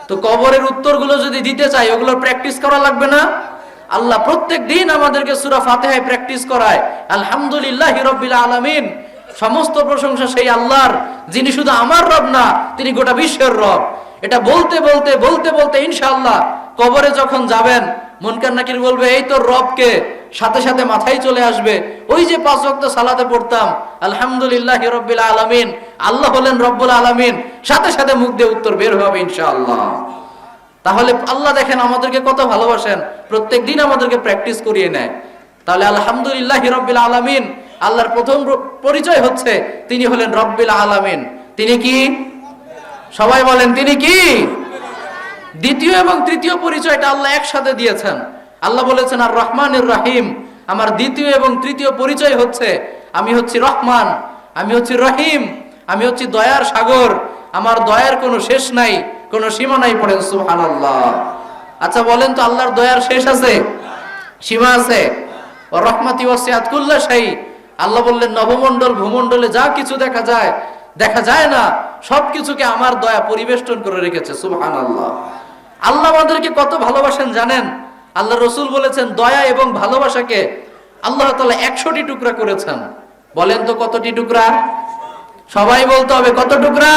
[SPEAKER 1] তো কবরের উত্তরগুলো যদি দিতে চাই, ওগুলো প্র্যাকটিস করা লাগবে না? আল্লাহ প্রত্যেক দিন আমাদেরকে সূরা ফাতিহায় প্র্যাকটিস করায়, আলহামদুলিল্লাহি রাব্বিল আলামিন, সমস্ত প্রশংসা সেই আল্লাহর, যিনি শুধু আমার রব না, তিনি গোটা বিশ্বের রব। এটা বলতে বলতে বলতে বলতে ইনশাআল্লাহ কবরে যখন যাবেন, মুনকার নাকির বলবে এই তো রবকে, সাথে সাথে মাথায় চলে আসবে ওই যে 5 ওয়াক্ত সালাতে পড়তাম আলহামদুলিল্লাহি রাব্বিল আলামিন, আল্লাহ হলেন রব্বুল আলামিন, সাথে সাথে মুখ দিয়ে উত্তর বের হবে ইনশাআল্লাহ। তাহলে আল্লাহ দেখেন আমাদেরকে কত ভালোবাসেন, প্রত্যেক দিন আমাদেরকে প্র্যাকটিস করিয়ে নেয়। তাহলে আলহামদুলিল্লাহি রাব্বিল আলামিন, আল্লাহর প্রথম পরিচয় হচ্ছে তিনি হলেন রব্বিল আলামিন। তিনি কি? সবাই বলেন তিনি কি? দ্বিতীয় এবং তৃতীয় পরিচয়টা আল্লাহ একসাথে দিয়েছেন। আল্লাহ বলেছেন আর রহমানুর রহিম, আমার দ্বিতীয় এবং তৃতীয় পরিচয় হচ্ছে আমি হচ্ছি রহমান, আমি হচ্ছি রহিম, আমি হচ্ছি দয়ার সাগর, আমার দয়ার কোনো শেষ নাই, কোনো সীমা নাই। পড়েন সুবহানাল্লাহ। আচ্ছা বলেন তো আল্লাহর দয়ার শেষ আছে, সীমা আছে? ও রহমাতি ওয়াসিআত কুল্লা শাই, আল্লাহ বললেন নবমণ্ডল ভূমণ্ডলে যা কিছু দেখা যায়, দেখা যায় না, সবকিছুকে আমার দয়া পরিবেষ্টন করে রেখেছে। সুবহানাল্লাহ। আল্লাহ আমাদেরকে কত ভালোবাসেন জানেন? আল্লাহ রসুল বলেছেন দয়া এবং ভালোবাসাকে আল্লাহ তাআলা 100টি টুকরা করেছেন। বলেন তো কতটি টুকরা? সবাই বলতে হবে কত টুকরা?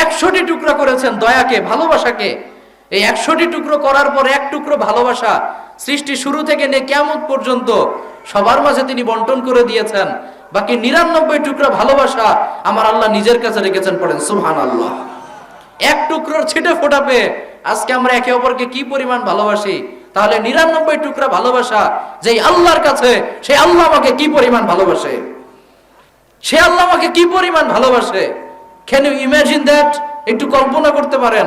[SPEAKER 1] 100টি টুকরা করেছেন দয়াকে, ভালোবাসাকে। এই 100টি টুকরো করার পর এক টুকরো ভালোবাসা সৃষ্টি শুরু থেকে নিয়ে কিয়ামত পর্যন্ত সবার মাঝে তিনি বন্টন করে দিয়েছেন। বাকি 99 টুকরা ভালোবাসা আমার আল্লাহ নিজের কাছে রেখেছেন। পড়েন সুবহানাল্লাহ। এক টুকরোর ছিটে ফোটা পেয়ে আজকে আমরা একে অপরকে কি পরিমাণ ভালোবাসি, তাহলে 99 টুকরা ভালোবাসা যেই আল্লাহর কাছে, সেই আল্লাহ আমাকে কি পরিমাণ ভালোবাসে, সে আল্লাহ আমাকে কি পরিমাণ ভালোবাসে। Can you imagine that? একটু কল্পনা করতে পারেন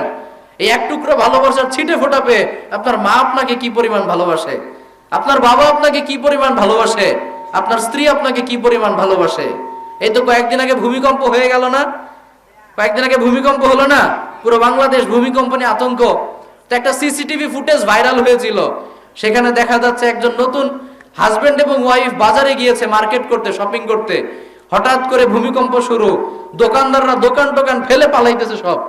[SPEAKER 1] এই এক টুকরো ভালোবাসার ছিটে ফোটা পেয়ে আপনার মা আপনাকে কি পরিমাণ ভালোবাসে, আপনার বাবা আপনাকে কি পরিমাণ ভালোবাসে, আপনার স্ত্রী আপনাকে কি পরিমাণ ভালোবাসে। এই তো কয়েকদিন আগে ভূমিকম্প হয়ে গেল না? কয়েকদিন আগে ভূমিকম্প হলো না? পুরো বাংলাদেশ ভূমিকম্প নিয়ে আতঙ্ক। তো একটা সিসিটিভি ফুটেজ ভাইরাল হয়েছিল, সেখানে দেখা যাচ্ছে একজন নতুন হাজবেন্ড এবং ওয়াইফ বাজারে গিয়েছে মার্কেট করতে, শপিং করতে, হঠাৎ করে ভূমিকম্প শুরু, দোকানদাররা দোকান টোকান ফেলে পালাইতেছে সব,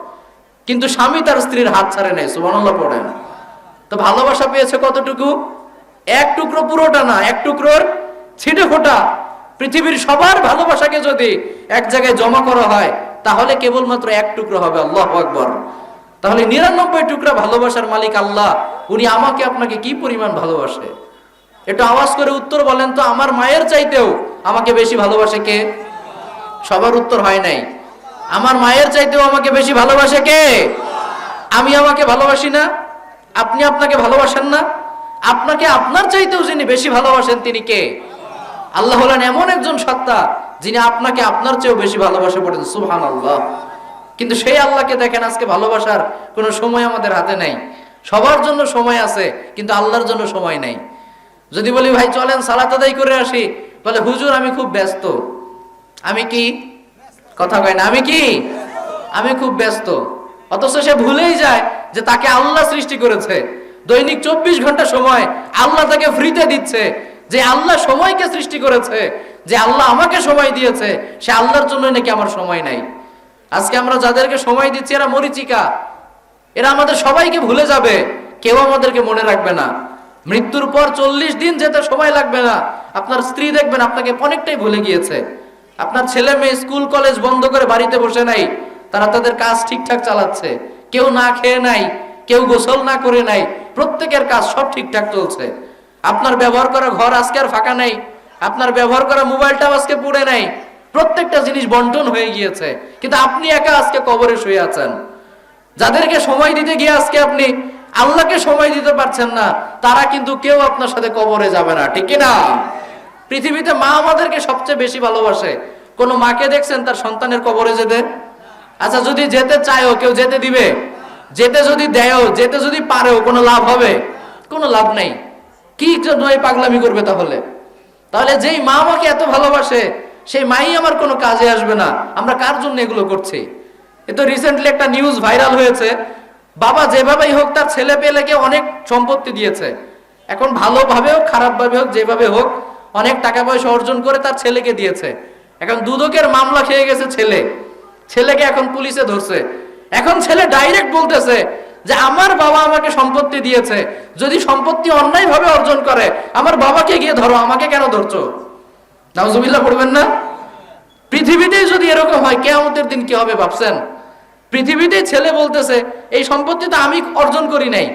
[SPEAKER 1] কিন্তু স্বামী তার স্ত্রীর হাত ছাড়ে নাই। সুবহানাল্লাহ পড়েন। তো ভালোবাসা পেয়েছে কতটুকু? এক টুকরো, পুরোটা না, এক টুকরোর ছিটে ফোটা। পৃথিবীর সবার ভালোবাসাকে যদি এক জায়গায় জমা করা হয় তাহলে কেবলমাত্র এক টুকরো হবে। আল্লাহু আকবার। তাহলে 99 টুকরা ভালোবাসার মালিক আল্লাহ, উনি আমাকে আপনাকে কি পরিমাণ ভালোবাসে। একটু আওয়াজ করে উত্তর বলেন তো, আমার মায়ের চাইতেও আমাকে বেশি ভালোবাসে কে? সবার উত্তর হয় নাই। আমার মায়ের চাইতেও আমাকে বেশি ভালোবাসে কে? আমি আমাকে ভালোবাসি না? আপনি আপনাকে ভালোবাসেন না? আপনাকে আপনার চাইতেও যিনি বেশি ভালোবাসেন তিনি কে? আল্লাহ হলেন এমন একজন সত্তা যিনি আপনাকে আপনার চেয়েও বেশি ভালোবাসে পড়েন, সুবহানাল্লাহ। কিন্তু সেই আল্লাহকে দেখেন আজকে ভালোবাসার কোনো সময় আমাদের হাতে নেই। সবার জন্য সময় আছে, কিন্তু আল্লাহর জন্য সময় নেই। যদি বলি ভাই চলেন সালাত আদায় করে আসি, বলে হুজুর আমি খুব ব্যস্ত। আমি কি কথা কয় না, আমি খুব ব্যস্ত। অথচ সে ভুলেই যায় যে তাকে আল্লাহ সৃষ্টি করেছে, দৈনিক 24 ঘন্টা সময় আল্লাহ তাকে ফ্রিতে দিচ্ছে। যে আল্লাহ সময়কে সৃষ্টি করেছে, যে আল্লাহ আমাকে সময় দিয়েছে, সে আল্লাহর জন্য নাকি আমার সময় নাই। আজকে আমরা যাদেরকে সময় দিচ্ছি এরা মরিচিকা, এরা আমাদের সবাইকে ভুলে যাবে, কেউ আমাদেরকে মনে রাখবে না। মৃত্যুর পর 40 দিন যেতে সময় লাগবে না, আপনার স্ত্রী দেখবেন আপনাকে অনেকটাই ভুলে গিয়েছে। আপনার ছেলে মেয়ে স্কুল কলেজ বন্ধ করে বাড়িতে বসে নাই, তারা তাদের কাজ ঠিকঠাক চালাচ্ছে। কেউ না খেয়ে নাই, কেউ গোসল না করে নাই, প্রত্যেকের কাজ সব ঠিকঠাক চলছে। আপনার ব্যবহার করা ঘর আজকে আর ফাঁকা নাই, আপনার ব্যবহার করা মোবাইলটাও আজকে পুড়ে নাই, প্রত্যেকটা জিনিস বন্টন হয়ে গিয়েছে। কিন্তু আপনি একা আজকে কবরে শুয়ে আছেন। যাদেরকে সময় দিতে গিয়ে আজকে আপনি আল্লাহকে সময় দিতে পারছেন না, তারা কিন্তু কেউ আপনার সাথে কবরে যাবে না, ঠিক না? পৃথিবীতে মা আমাদেরকে সবচেয়ে বেশি ভালোবাসে। কোন মাকে দেখছেন তার সন্তানের কবরে যেতে? আচ্ছা যদি যেতে চায়ও, কেউ যেতে দিবে? যেতে যদি দেয়ও, যেতে যদি পারেও, কোনো লাভ হবে? কোনো লাভ নাই। কি জন্য এই পাগলামি করবে তাহলে যেই মা আমাকে এত ভালোবাসে, সেই মাই আমার কোনো কাজে আসবে না। আমরা কার জন্য এগুলো করছি? এ তো রিসেন্টলি একটা নিউজ ভাইরাল হয়েছে, বাবা যেভাবেই হোক তার ছেলে পেলেকে অনেক সম্পত্তি দিয়েছে। এখন ভালোভাবে হোক খারাপ ভাবে হোক, যেভাবে হোক অনেক টাকা পয়সা অর্জন করে তার ছেলেকে দিয়েছে। এখন দুদকের মামলা খেয়ে গেছে ছেলেকে এখন পুলিশে ধরছে। এখন ছেলে ডাইরেক্ট বলতেছে যে আমার বাবা আমাকে সম্পত্তি দিয়েছে, যদি সম্পত্তি অন্যায় ভাবে অর্জন করে আমার বাবাকে গিয়ে ধরো, আমাকে কেন ধরছো? নাউজুবিল্লাহ পড়বেন না? পৃথিবীতেই যদি এরকম হয়, কিয়ামতের দিন কি হবে ভাবছেন? পৃথিবীতেই ছেলে বলতেছে এই সম্পত্তি তো আমি অর্জন করি নাই,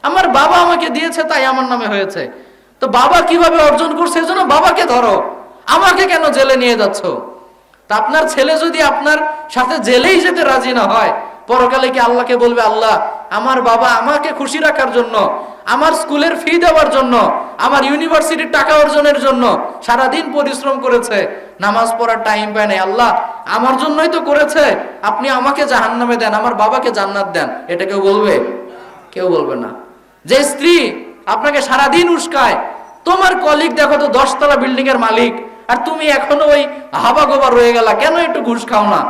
[SPEAKER 1] আমার বাবা আমাকে দিয়েছে তাই আমার নামে হয়েছে। তো বাবা কিভাবে অর্জন করছে এজন্য বাবাকে ধরো, আমাকে কেন জেলে নিয়ে যাচ্ছ? তা আপনার ছেলে যদি আপনার সাথে জেলেই যেতে রাজি না হয়, পরকালে কি আল্লাহকে বলবে আল্লাহ আমার বাবা আমাকে খুশি রাখার জন্য, আমার স্কুলের ফি দেওয়ার জন্য, আমার ইউনিভার্সিটির টাকা অর্জনের জন্য সারাদিন পরিশ্রম করেছে, নামাজ পড়ার টাইম পায় নাই, আল্লাহ আমার জন্যই তো করেছে, আপনি আমাকে জাহান্নামে দেন, আমার বাবাকে জান্নাত দেন, এটা কেউ বলবে? কেউ বলবে না। যে স্ত্রী আপনাকে সারাদিন উস্কায়, তোমার কলিগ দেখো তো 10 তলা বিল্ডিং এর মালিক, আর তুমি এখনো ওই হাবা গোবা রয়ে গেলা, কেন একটু ঘুষ খাও না?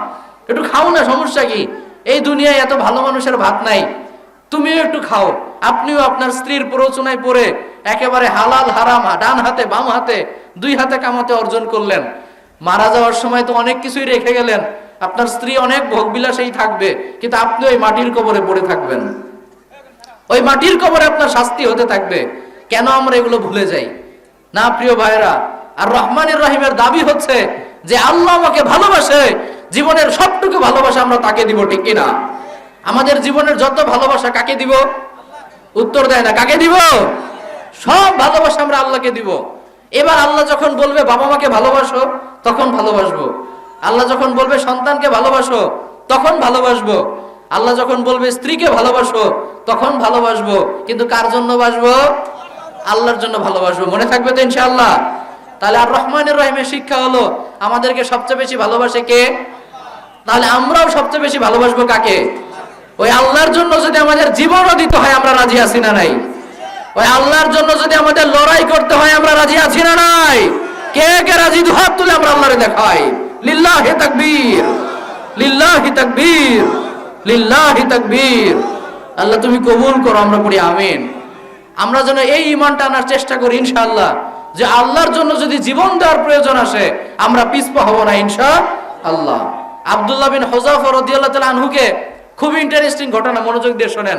[SPEAKER 1] একটু খাও না, সমস্যা কি? এই দুনিয়ায় এত ভালো মানুষের ভাত নাই, তুমিও একটু খাও। আপনিও আপনার স্ত্রীর প্ররোচনায় পড়ে একেবারে হালাল হারাম ডান হাতে বাম হাতে 2 হাতে কামাতে অর্জন করলেন। মারা যাওয়ার সময় তো অনেক কিছুই রেখে গেলেন, আপনার স্ত্রী অনেক ভোগবিলাসেই থাকবে, কিন্তু আপনি ওই মাটির কবরে পড়ে থাকবেন, ওই মাটির কবরে আপনার শাস্তি হতে থাকবে। কেন আমরা এগুলো ভুলে যাই না প্রিয় ভাইরা? আর রহমানুর রহিমের দাবি হচ্ছে যে আল্লাহ আমাকে ভালোবাসে, জীবনের সবটুকু ভালোবাসা আমরা তাকে দিব, ঠিক কিনা? আমাদের জীবনের যত ভালোবাসা কাকে দিব? উত্তর দেয় না, কাকে দিব? সব ভালোবাসা আমরা আল্লাহকে দিব। এবার আল্লাহ যখন বলবে বাবা মাকে ভালোবাসো, তখন ভালোবাসবো। আল্লাহ যখন বলবে সন্তানকে ভালোবাসো, তখন ভালোবাসবো। আল্লাহ যখন বলবে স্ত্রীকে ভালোবাসো, তখন ভালোবাসবো। কিন্তু কার জন্য বাসবো? আল্লাহর জন্য ভালোবাসবো। মনে থাকবে তো ইনশাআল্লাহ? তাহলে আর রহমানুর রহিমের শিক্ষা হলো আমাদেরকে সবচেয়ে বেশি ভালোবাসে কে? তাহলে আমরাও সবচেয়ে বেশি ভালোবাসবো কাকে? ওই আল্লাহর জন্য যদি আমাদের জীবনও দিতে হয় আমরা রাজি আছি না নাই? ওই আল্লাহর জন্য যদি আমাদের লড়াই করতে হয় আমরা রাজি আছি না নাই? কে কে রাজি? দুহাত তুলে আমরা আল্লাহরে দেখাই। লিল্লাহি তাকবীর, লিল্লাহি তাকবীর, লিল্লাহি তাকবীর। আল্লাহ তুমি কবুল করো, আমরা পড়ি আমিন। আমরা যেন এই ঈমানটা আনার চেষ্টা করি ইনশাআল্লাহ, যে আল্লাহর জন্য যদি জীবন দেওয়ার প্রয়োজন আসে আমরা পিছপা হব না ইনশাআল্লাহ। আব্দুল্লাহ বিন হুযাফা রাদিয়াল্লাহু তাআলা আনহুকে খুব ইন্টারেস্টিং ঘটনা, মনোযোগ দিয়ে শোনেন।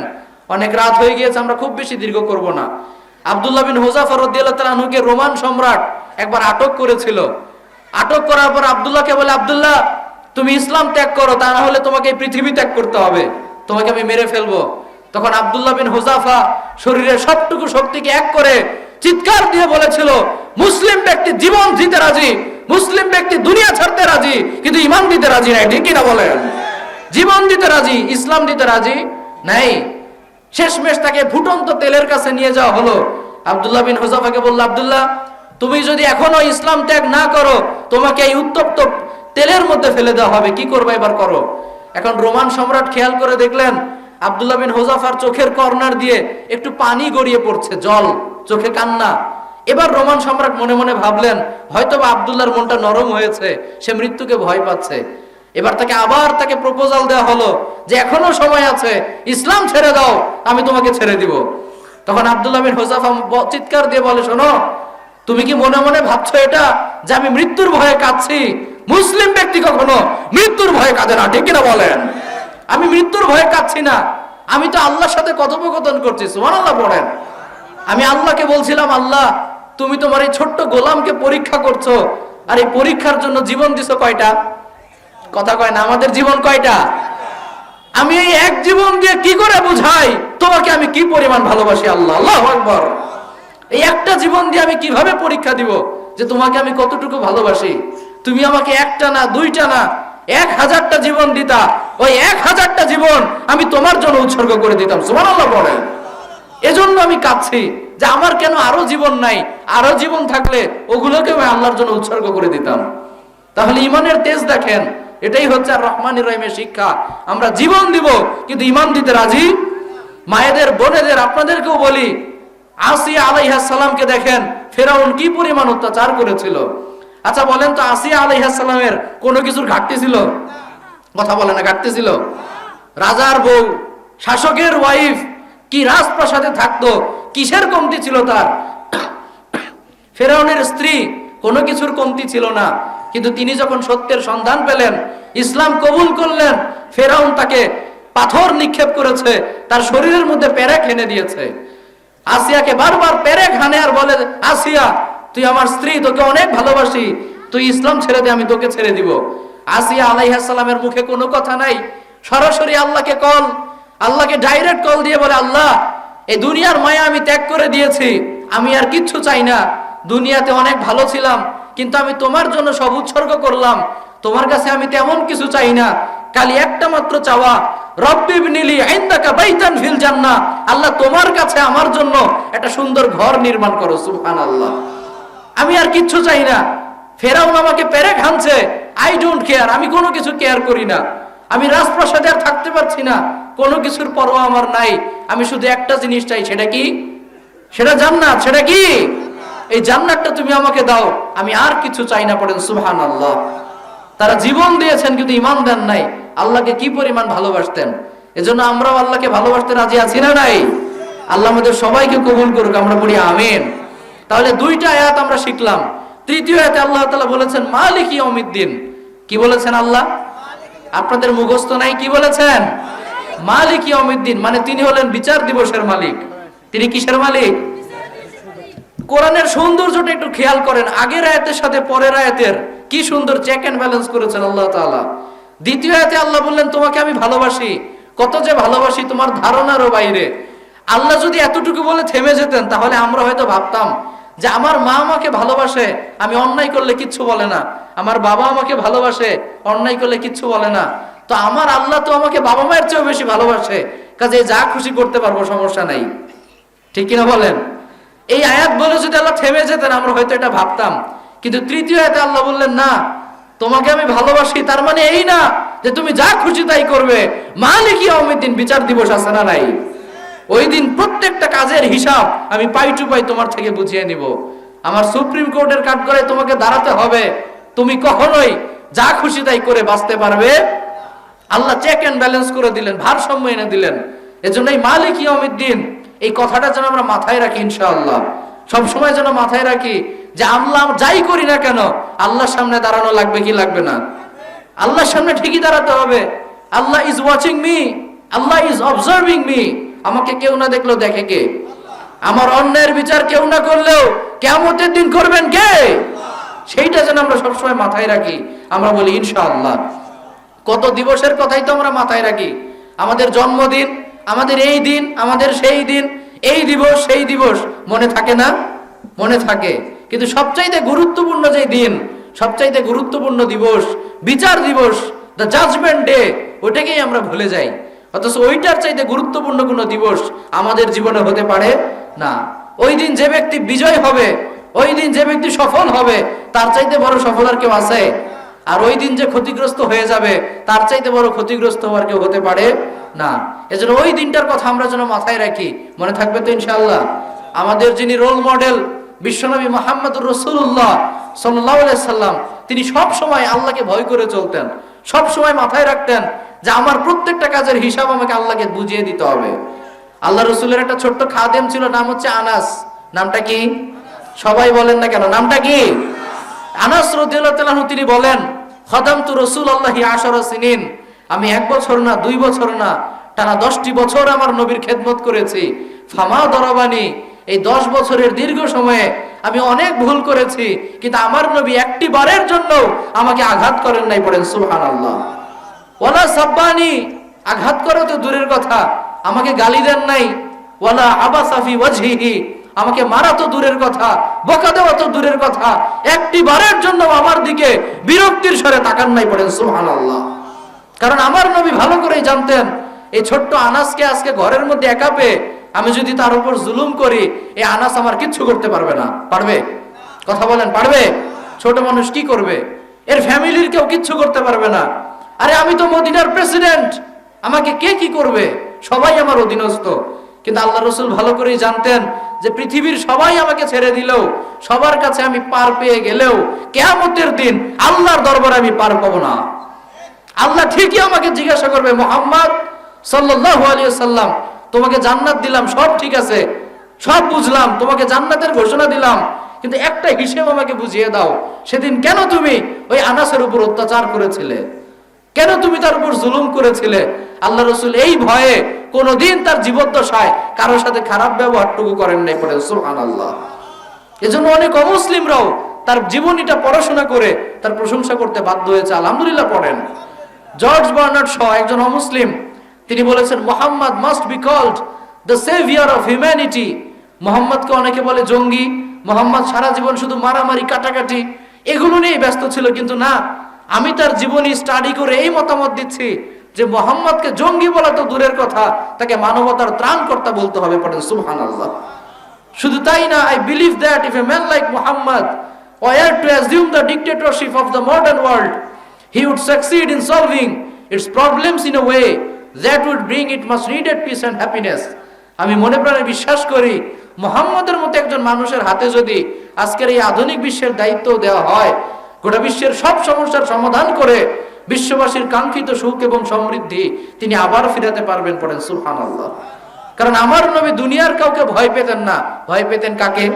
[SPEAKER 1] অনেক রাত হয়ে গিয়েছে, আমরা খুব বেশি দীর্ঘ করব না। আব্দুল্লাহ বিন হুযাফা রাদিয়াল্লাহু তাআলা আনহুকে রোমান সম্রাট একবার আটক করেছিল। আটক করার পর আব্দুল্লাহকে বলে, আব্দুল্লাহ তুমি ইসলাম ত্যাগ করো, তা না হলে তোমাকে এই পৃথিবী ত্যাগ করতে হবে, তোমাকে আমি মেরে ফেলবো। তখন আব্দুল্লাহ বিন হুযাফা শরীরের সবটুকু শক্তিকে এক করে চিৎকার দিয়ে বলেছিল, মুসলিম ব্যক্তি জীবন দিতে রাজি, মুসলিম ব্যক্তি দুনিয়া ছাড়তে রাজি, কিন্তু ঈমান দিতে রাজি নাই, ঠিক কিনা বলেন? জীবন দিতে রাজি, ইসলাম দিতে রাজি নাই। শেষমেশ তাকে ফুটন্ত তেলের কাছে নিয়ে যাওয়া হলো। আব্দুল্লাহ বিন হুযাফাকে বলল, আব্দুল্লাহ তুমি যদি এখনো ইসলাম ত্যাগ না করো, তোমাকে এই উত্তপ্ত তেলের মধ্যে ফেলে দেওয়া হবে। কি করবে এবার করো। এখন রোমান সম্রাট খেয়াল করে দেখলেন আব্দুল্লাহ বিন হুযাফার চোখের কর্নার দিয়ে একটু পানি গড়িয়ে পড়ছে, জল, চোখে কান্না। এবার রোমান সম্রাট মনে মনে ভাবলেন হয়তোবা আব্দুল্লাহর মনটা নরম হয়েছে, সে মৃত্যুকে ভয় পাচ্ছে। এবার তাকে প্রপোজাল দেওয়া হলো যে এখনো সময় আছে, ইসলাম ছেড়ে দাও, আমি তোমাকে ছেড়ে দিব। তখন আব্দুল্লাহ বিন হুযাফা চিৎকার দিয়ে বলে, শোনো, তুমি কি মনে মনে ভাবছো এটা যে আমি মৃত্যুর ভয়ে কাঁদছি? মুসলিম ব্যক্তি কখনো মৃত্যুর ভয়ে কাঁদে না, ঠিক কিনা বলেন? আমি মৃত্যুর ভয়ে কাঁদছি না, আমি তো আল্লাহর সাথে কথোপকথন করছি। সুবহানাল্লাহ পড়েন। আমি আল্লাহকে বলছিলাম, আল্লাহ, তুমি তোমার এই ছোট্ট গোলামকে পরীক্ষা করছো, আর এই পরীক্ষার জন্য জীবন দিছো কয়টা? কথা কয় না, আমাদের জীবন কয়টা? আমি এই এক জীবন দিয়ে কি করে বুঝাই তোমাকে আমি কি পরিমাণ ভালোবাসি? আল্লাহ, আল্লাহু আকবার। এই একটা জীবন দিয়ে আমি কিভাবে পরীক্ষা দিব যে তোমাকে আমি কতটুকু ভালোবাসি? তুমি আমাকে একটা না, দুইটা না, 1000টা জীবন দিতা, ওই 1000টা জীবন আমি তোমার জন্য উৎসর্গ করে দিতাম। সুবহানাল্লাহ বলেন। এজন্য আমি কাঁদছি যে আমার কেন আরো জীবন নাই, আরো জীবন থাকলে ওগুলোকে আমি আল্লাহর জন্য উৎসর্গ করে দিতাম। তাহলে ইমানের তেজ দেখেন, এটাই হচ্ছে আর রহমানির রহিমের শিক্ষা। আমরা জীবন দিব কিন্তু ইমান দিতে রাজি। মায়েদের, বোনেদের, আপনাদেরকেও বলি, আসিয়া আলাইহিস সালামকে দেখেন ফেরাউন কি পরিমাণ অত্যাচার করেছিল। আচ্ছা বলেন তো, আসিয়া আলাইহিস সালামের কোনো কিছুর ঘাটতি ছিল? কথা বলে না, ঘাটতি ছিল? রাজার বউ, শাসকের ওয়াইফ, কি রাজপ্রাসাদে থাকতো, কিসের কমতি ছিল তার? ফেরাউনের স্ত্রী, কোনো কিছুর কমতি ছিল না। কিন্তু তিনি যখন সত্যের সন্ধান পেলেন, ইসলাম কবুল করলেন, ফেরাউন তাকে পাথর নিক্ষেপ করেছে, তার শরীরের মধ্যে পেরেক এনে দিয়েছে। আসিয়াকে বারবার পেরেক হানে আর বলে, আসিয়া, তুই আমার স্ত্রী, তোকে অনেক ভালোবাসি, তুই ইসলাম ছেড়ে দে, আমি তোকে ছেড়ে দিব। আসিয়া আলাইহিস সালামের মুখে কোনো কথা নাই, সরাসরি আল্লাহকে ডাইরেক্ট কল দিয়ে বলে, আল্লাহ, এই দুনিয়ার মায়া আমি ত্যাগ করে দিয়েছি, আমি আর কিচ্ছু চাই না। দুনিয়াতে অনেক ভালো ছিলাম, কিন্তু আমি তোমার জন্য সব উৎসর্গ করলাম। তোমার কাছে আমি তেমন কিছু চাই না, খালি একটা মাত্র চাওয়া, রব্বি ইবনিলি ইনদাকা বাইতান ফিল জান্নাহ, আল্লাহ তোমার কাছে আমার জন্য একটা সুন্দর ঘর নির্মাণ করো। সুবহানাল্লাহ। আমি আর কিচ্ছু চাই না। ফেরাউন আমাকে পেরেক হানছে, আই ডোন্ট কেয়ার, আমি কোনো কিছু কেয়ার করি না। আমি রাজপ্রাসাদে আর থাকতে পারছি না, কোনো কিছুর পরোয়া আমার নাই। আমি শুধু একটা জিনিস চাই, সেটা কি? সেটা জান্নাত। সেটা কি? এই জান্নাতটা তুমি আমাকে দাও, আমি আর কিছু চাই না। পড়েন সুবহানাল্লাহ। তারা জীবন দিয়েছেন কিন্তু ঈমান দেন নাই। আল্লাহকে কি পরিমাণ ভালোবাসতেন। এজন্য আমরাও আল্লাহকে ভালোবাসতে রাজি আছি না নাই? আল্লাহ আমাদের সবাইকে কবুল করুক, আমরা বলি আমিন। তাহলে দুইটা আয়াত আমরা শিখলাম। তৃতীয় আয়াতে আল্লাহ তাআলা বলেছেন মালিক ইয়াউমিদ্দিন। কি বলেছেন আল্লাহ? আপনাদের মুখস্থ নাই? কি বলেছেন? মালিক ইয়াউমিদ্দিন, মানে তিনি হলেন বিচার দিবসের মালিক। তিনি কিসের মালিক? কোরআনের সৌন্দর্যটা একটু খেয়াল করেন, আগের আয়াতের সাথে পরের আয়াতের কি সুন্দর চেক এন্ড ব্যালেন্স করেছেন আল্লাহ তাআলা। দ্বিতীয় আয়াতে আল্লাহ বললেন তোমাকে আমি ভালোবাসি, কত যে ভালোবাসি তোমার ধারণারও বাইরে। আল্লাহ যদি এতটুকু বলে থেমে যেতেন, তাহলে আমরা হয়তো ভাবতাম যে আমার মা আমাকে ভালোবাসে, আমি অন্যায় করলে কিচ্ছু বলে না। আমার বাবা আমাকে ভালোবাসে, অন্যায় করলে কিচ্ছু বলে না। তো আমার আল্লাহ তো আমাকে বাবা মায়ের চেয়েও বেশি ভালোবাসে, কাজে যা খুশি করতে পারবো, সমস্যা নাই। ঠিক কিনা বলেন? এই আয়াত বলে যদি আল্লাহ থেমে যেতেন, আমরা হয়তো এটা ভাবতাম। কিন্তু তৃতীয় আয়াতে আল্লাহ বললেন না, তোমাকে আমি ভালোবাসি, তার মানে এই না যে তুমি যা খুশি তাই করবে। মালিক ইয়াউমিদ্দিন, বিচার দিবস আছে না নাই? ওই দিন প্রত্যেকটা কাজের হিসাব আমি পাই টু পাই তোমার থেকে বুঝিয়ে নিব। আমার সুপ্রিম কোর্টের কাঠগড়ায় তোমাকে দাঁড়াতে হবে, তুমি কখনোই যা খুশি তাই করে বাঁচতে পারবে। আল্লাহ চেক এন্ড ব্যালেন্স করে দিলেন, ভারসাম্য এনে দিলেন। এজন্য এই মালিক ইয়াউমিদ্দিন, এই কথাটা যেন আমরা মাথায় রাখি ইনশাআল্লাহ। সবসময় যেন মাথায় রাখি যে আল্লাহ যাই করি না কেন, আল্লাহর সামনে দাঁড়ানো লাগবে কি লাগবে না? আল্লাহর সামনে ঠিকই দাঁড়াতে হবে। Allah is watching me, Allah is observing me. আমাকে কেউ না দেখলেও দেখে কে? আমার অন্যায়ের বিচার কেউ না করলেও কিয়ামতের দিন করবেন কে? সেইটা যেন আমরা সবসময় মাথায় রাখি। আমরা বলি ইনশাআল্লাহ। কত দিবসের কথাই তো আমরা মাথায় রাখি। আমাদের জন্মদিন, আমাদের এই দিন, আমাদের সেই দিন, এই দিবস সেই দিবস, মনে থাকে না? মনে থাকে। কিন্তু সবচাইতে গুরুত্বপূর্ণ যে দিন, সবচাইতে গুরুত্বপূর্ণ দিবস, বিচার দিবস, দ্য জাজমেন্ট ডে, ওটাকেই আমরা ভুলে যাই। অথচ ওইটার চাইতে গুরুত্বপূর্ণ কোনো দিবস আমাদের জীবনে হতে পারে না। ওই দিন যে ব্যক্তি বিজয় হবে, ওই দিন যে ব্যক্তি সফল হবে তার চাইতে বড় সফল আর কেউ আছে? আর ওই দিন যে ক্ষতিগ্রস্ত হয়ে যাবে তার চাইতে বড় ক্ষতিগ্রস্ত হওয়ার কেউ হতে পারে না। এজন্য ওই দিনটার কথা আমরা যেন মাথায় রাখি। মনে থাকবে তো ইনশাআল্লাহ? আমাদের যিনি রোল মডেল বিশ্বনবী মুহাম্মদুর রাসূলুল্লাহ সাল্লাল্লাহু আলাইহি সাল্লাম, তিনি সব সময় আল্লাহকে ভয় করে চলতেন। সব সময় মাথায় রাখতেন যে আমার প্রত্যেকটা কাজের হিসাব আমাকে আল্লাহকে বুঝিয়ে দিতে হবে। আল্লাহ রাসূলের একটা ছোট্ট খাদেম ছিল, নাম হচ্ছে আনাস। নামটা কি? সবাই বলেন না কেন? নামটা কি? আনাস রাদিয়াল্লাহু তাআলা আনহু তিনি বলেন, খাদামতু রাসূলুল্লাহি 10 সিনিন, আমি 1 বছর না 2 বছর না টানা 10টি বছর আমার নবীর খেদমত করেছি। ফামা দরাবানি, এই 10 বছরের দীর্ঘ সময়ে আমি অনেক ভুল করেছি, কিন্তু আমার নবী একটি বারের জন্য আমাকে আঘাত করেন নাই। পড়েন সুবহানাল্লাহ। ওয়ালা সাব্বানি, আঘাত করে তো দূরের কথা, আমাকে গালি দেন নাই। ওয়ালা আবাসা ফি ওয়াজহিহি, আমাকে মারা তো দূরের কথা, বকা দেওয়া তো দূরের কথা, একটি বারের জন্য আমার দিকে বিরক্তির স্বরে তাকান নাই। পড়েন সুবহানাল্লাহ। কারণ আমার নবী ভালো করেই জানতেন এই ছোট্ট আনাসকে আজকে ঘরের মধ্যে একা পেয়ে আমি যদি তার উপর জুলুম করি, এই আনাস আমার কিচ্ছু করতে পারবে না। পারবে? কথা বলেন, পারবে? ছোট মানুষ কি করবে? এর ফ্যামিলির কেউ কিচ্ছু করতে পারবে না। আরে আমি তো মদিনার প্রেসিডেন্ট, আমাকে কে কি করবে? সবাই আমার অধীনস্থ। কিন্তু আল্লাহ রাসূল ভালো করেই জানতেন যে পৃথিবীর সবাই আমাকে ছেড়ে দিলেও, সবার কাছে আমি পার পেয়ে গেলেও, কিয়ামতের দিন আল্লাহর দরবারে আমি পার পাবো না। আল্লাহ ঠিকই আমাকে জিজ্ঞাসা করবে, মুহাম্মদ সাল্লাল্লাহু আলাইহি ওয়াসাল্লাম, তোমাকে জান্নাত দিলাম, সব ঠিক আছে, সব বুঝলাম, তোমাকে জান্নাতের ঘোষণা দিলাম, কিন্তু একটা হিসেব আমাকে বুঝিয়ে দাও, সেদিন কেন তুমি ওই আনাসের উপর অত্যাচার করেছিলে? কেন তুমি তার উপর জুলুম করেছিলে? আল্লাহ রাসূল এই ভয়ে কোনোদিন তার জীবদ্দশায় কারোর সাথে খারাপ ব্যবহারটুকু করেন নাই। পড়েন সুবহানাল্লাহ। এজন্য অনেক অমুসলিমরাও তার জীবনীটা পড়াশোনা করে তার প্রশংসা করতে বাধ্য হয়েছে। আলহামদুলিল্লাহ পড়েন। জর্জ বার্নার্ড শ, একজন অমুসলিম, তিনি বলেছেন, Muhammad must be called the saviour of humanity. মুহাম্মদকে অনেকে বলে জঙ্গি। মুহাম্মদ সারা জীবন শুধু মারামারি, কাটাকাটি, এগুলো নিয়ে ব্যস্ত ছিল। কিন্তু না, আমি তার জীবনী স্টাডি করে এই মতামত দিচ্ছি যে মুহাম্মদকে জঙ্গি বলা তো দূরের কথা, তাকে মানবতার ত্রাণকর্তা বলতে হবে। পড়েন সুবহানাল্লাহ। শুধু তাই না, I believe that if a man like Muhammad were to assume the dictatorship of the modern world, he would succeed in solving its problems in a way that would bring it much needed peace and happiness. আমি মনে প্রাণে বিশ্বাস করি, মুহাম্মদের মতো একজন মানুষের হাতে যদি আজকের এই আধুনিক বিশ্বের দায়িত্ব দেওয়া হয়, গোটা বিশ্বের সব সমস্যার সমাধান করে বিশ্ববাসীর কাঙ্ক্ষিত সুখ এবং সমৃদ্ধি তিনি আবার ফিরাতে পারবেন। পড়েন সুবহানাল্লাহ। কারণ আমার নবী দুনিয়ার কাউকে ভয় পেতেন না। ভয় পেতেন কাকে?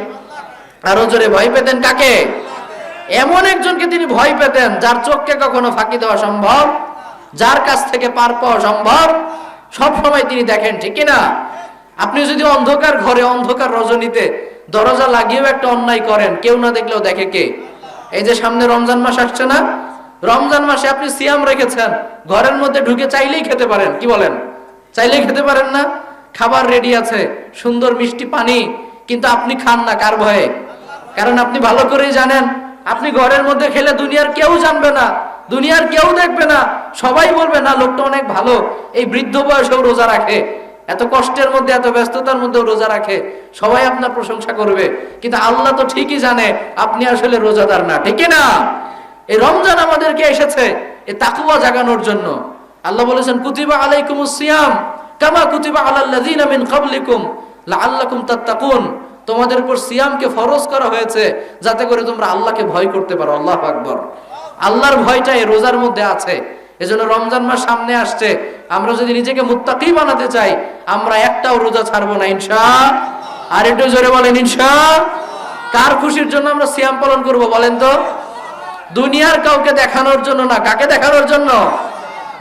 [SPEAKER 1] আরো জোরে, ভয় পেতেন কাকে? এমন একজনকে তিনি ভয় পেতেন যার চোখকে কখনো ফাঁকি দেওয়া সম্ভব, যার কাছ থেকে পার পাওয়া সম্ভব, সব সময় তিনি দেখেন, ঠিক না? আপনি যদি অন্ধকার ঘরে, অন্ধকার রজনীতে দরজা লাগিয়েও একটা অন্যায় করেন, কেউ না দেখলেও দেখে কে? এই যে সামনে রমজান মাস আসছে না, রমজান মাসে আপনি সিয়াম রেখেছেন, ঘরের মধ্যে ঢুকে চাইলেই খেতে পারেন। কি বলেন? চাইলেই খেতে পারেন না? খাবার রেডি আছে, সুন্দর মিষ্টি পানি, কিন্তু আপনি খান না। কার ভয়ে? কারণ আপনি ভালো করেই জানেন আপনি ঘরের মধ্যে খেলে দুনিয়ার কেউ জানবে না, দুনিয়ার কেউ দেখবে না, সবাই বলবে না লোকটা অনেক ভালো, এই বৃদ্ধ বয়সেও রোজা রাখে, এত কষ্টের মধ্যে, এত ব্যস্ততার মধ্যেও রোজা রাখে, সবাই আপনার প্রশংসা করবে। কিন্তু আল্লাহ তো ঠিকই জানে আপনি আসলে রোজাদার না, ঠিক না? এই রমজান আমাদেরকে এসেছে এই তাকওয়া জাগানোর জন্য। আল্লাহ বলেছেন, কুতিবা আলাইকুমুস সিয়াম কামা কুতিবা আলাল্লাযিনা মিন ক্বাবলিকুম লাআল্লাকুম তাত্তাকুন। তোমাদের উপর সিয়ামকে ফরজ করা হয়েছে যাতে করে তোমরা আল্লাহকে ভয় করতে পারো। আল্লাহু আকবার। আল্লাহর ভয়টা এই রোজার মধ্যে আছে। এজন্য রমজান মাস সামনে আসছে, আমরা যদি নিজেকে মুত্তাকি বানাতে চাই, আমরা একটাও রোজা ছাড়বো না ইনশাআল্লাহ। আর একটু জোরে বলেন ইনশাআল্লাহ। কার খুশির জন্য আমরা সিয়াম পালন করব বলেন তো? দুনিয়ার কাউকে দেখানোর জন্য না। কাকে দেখানোর জন্য?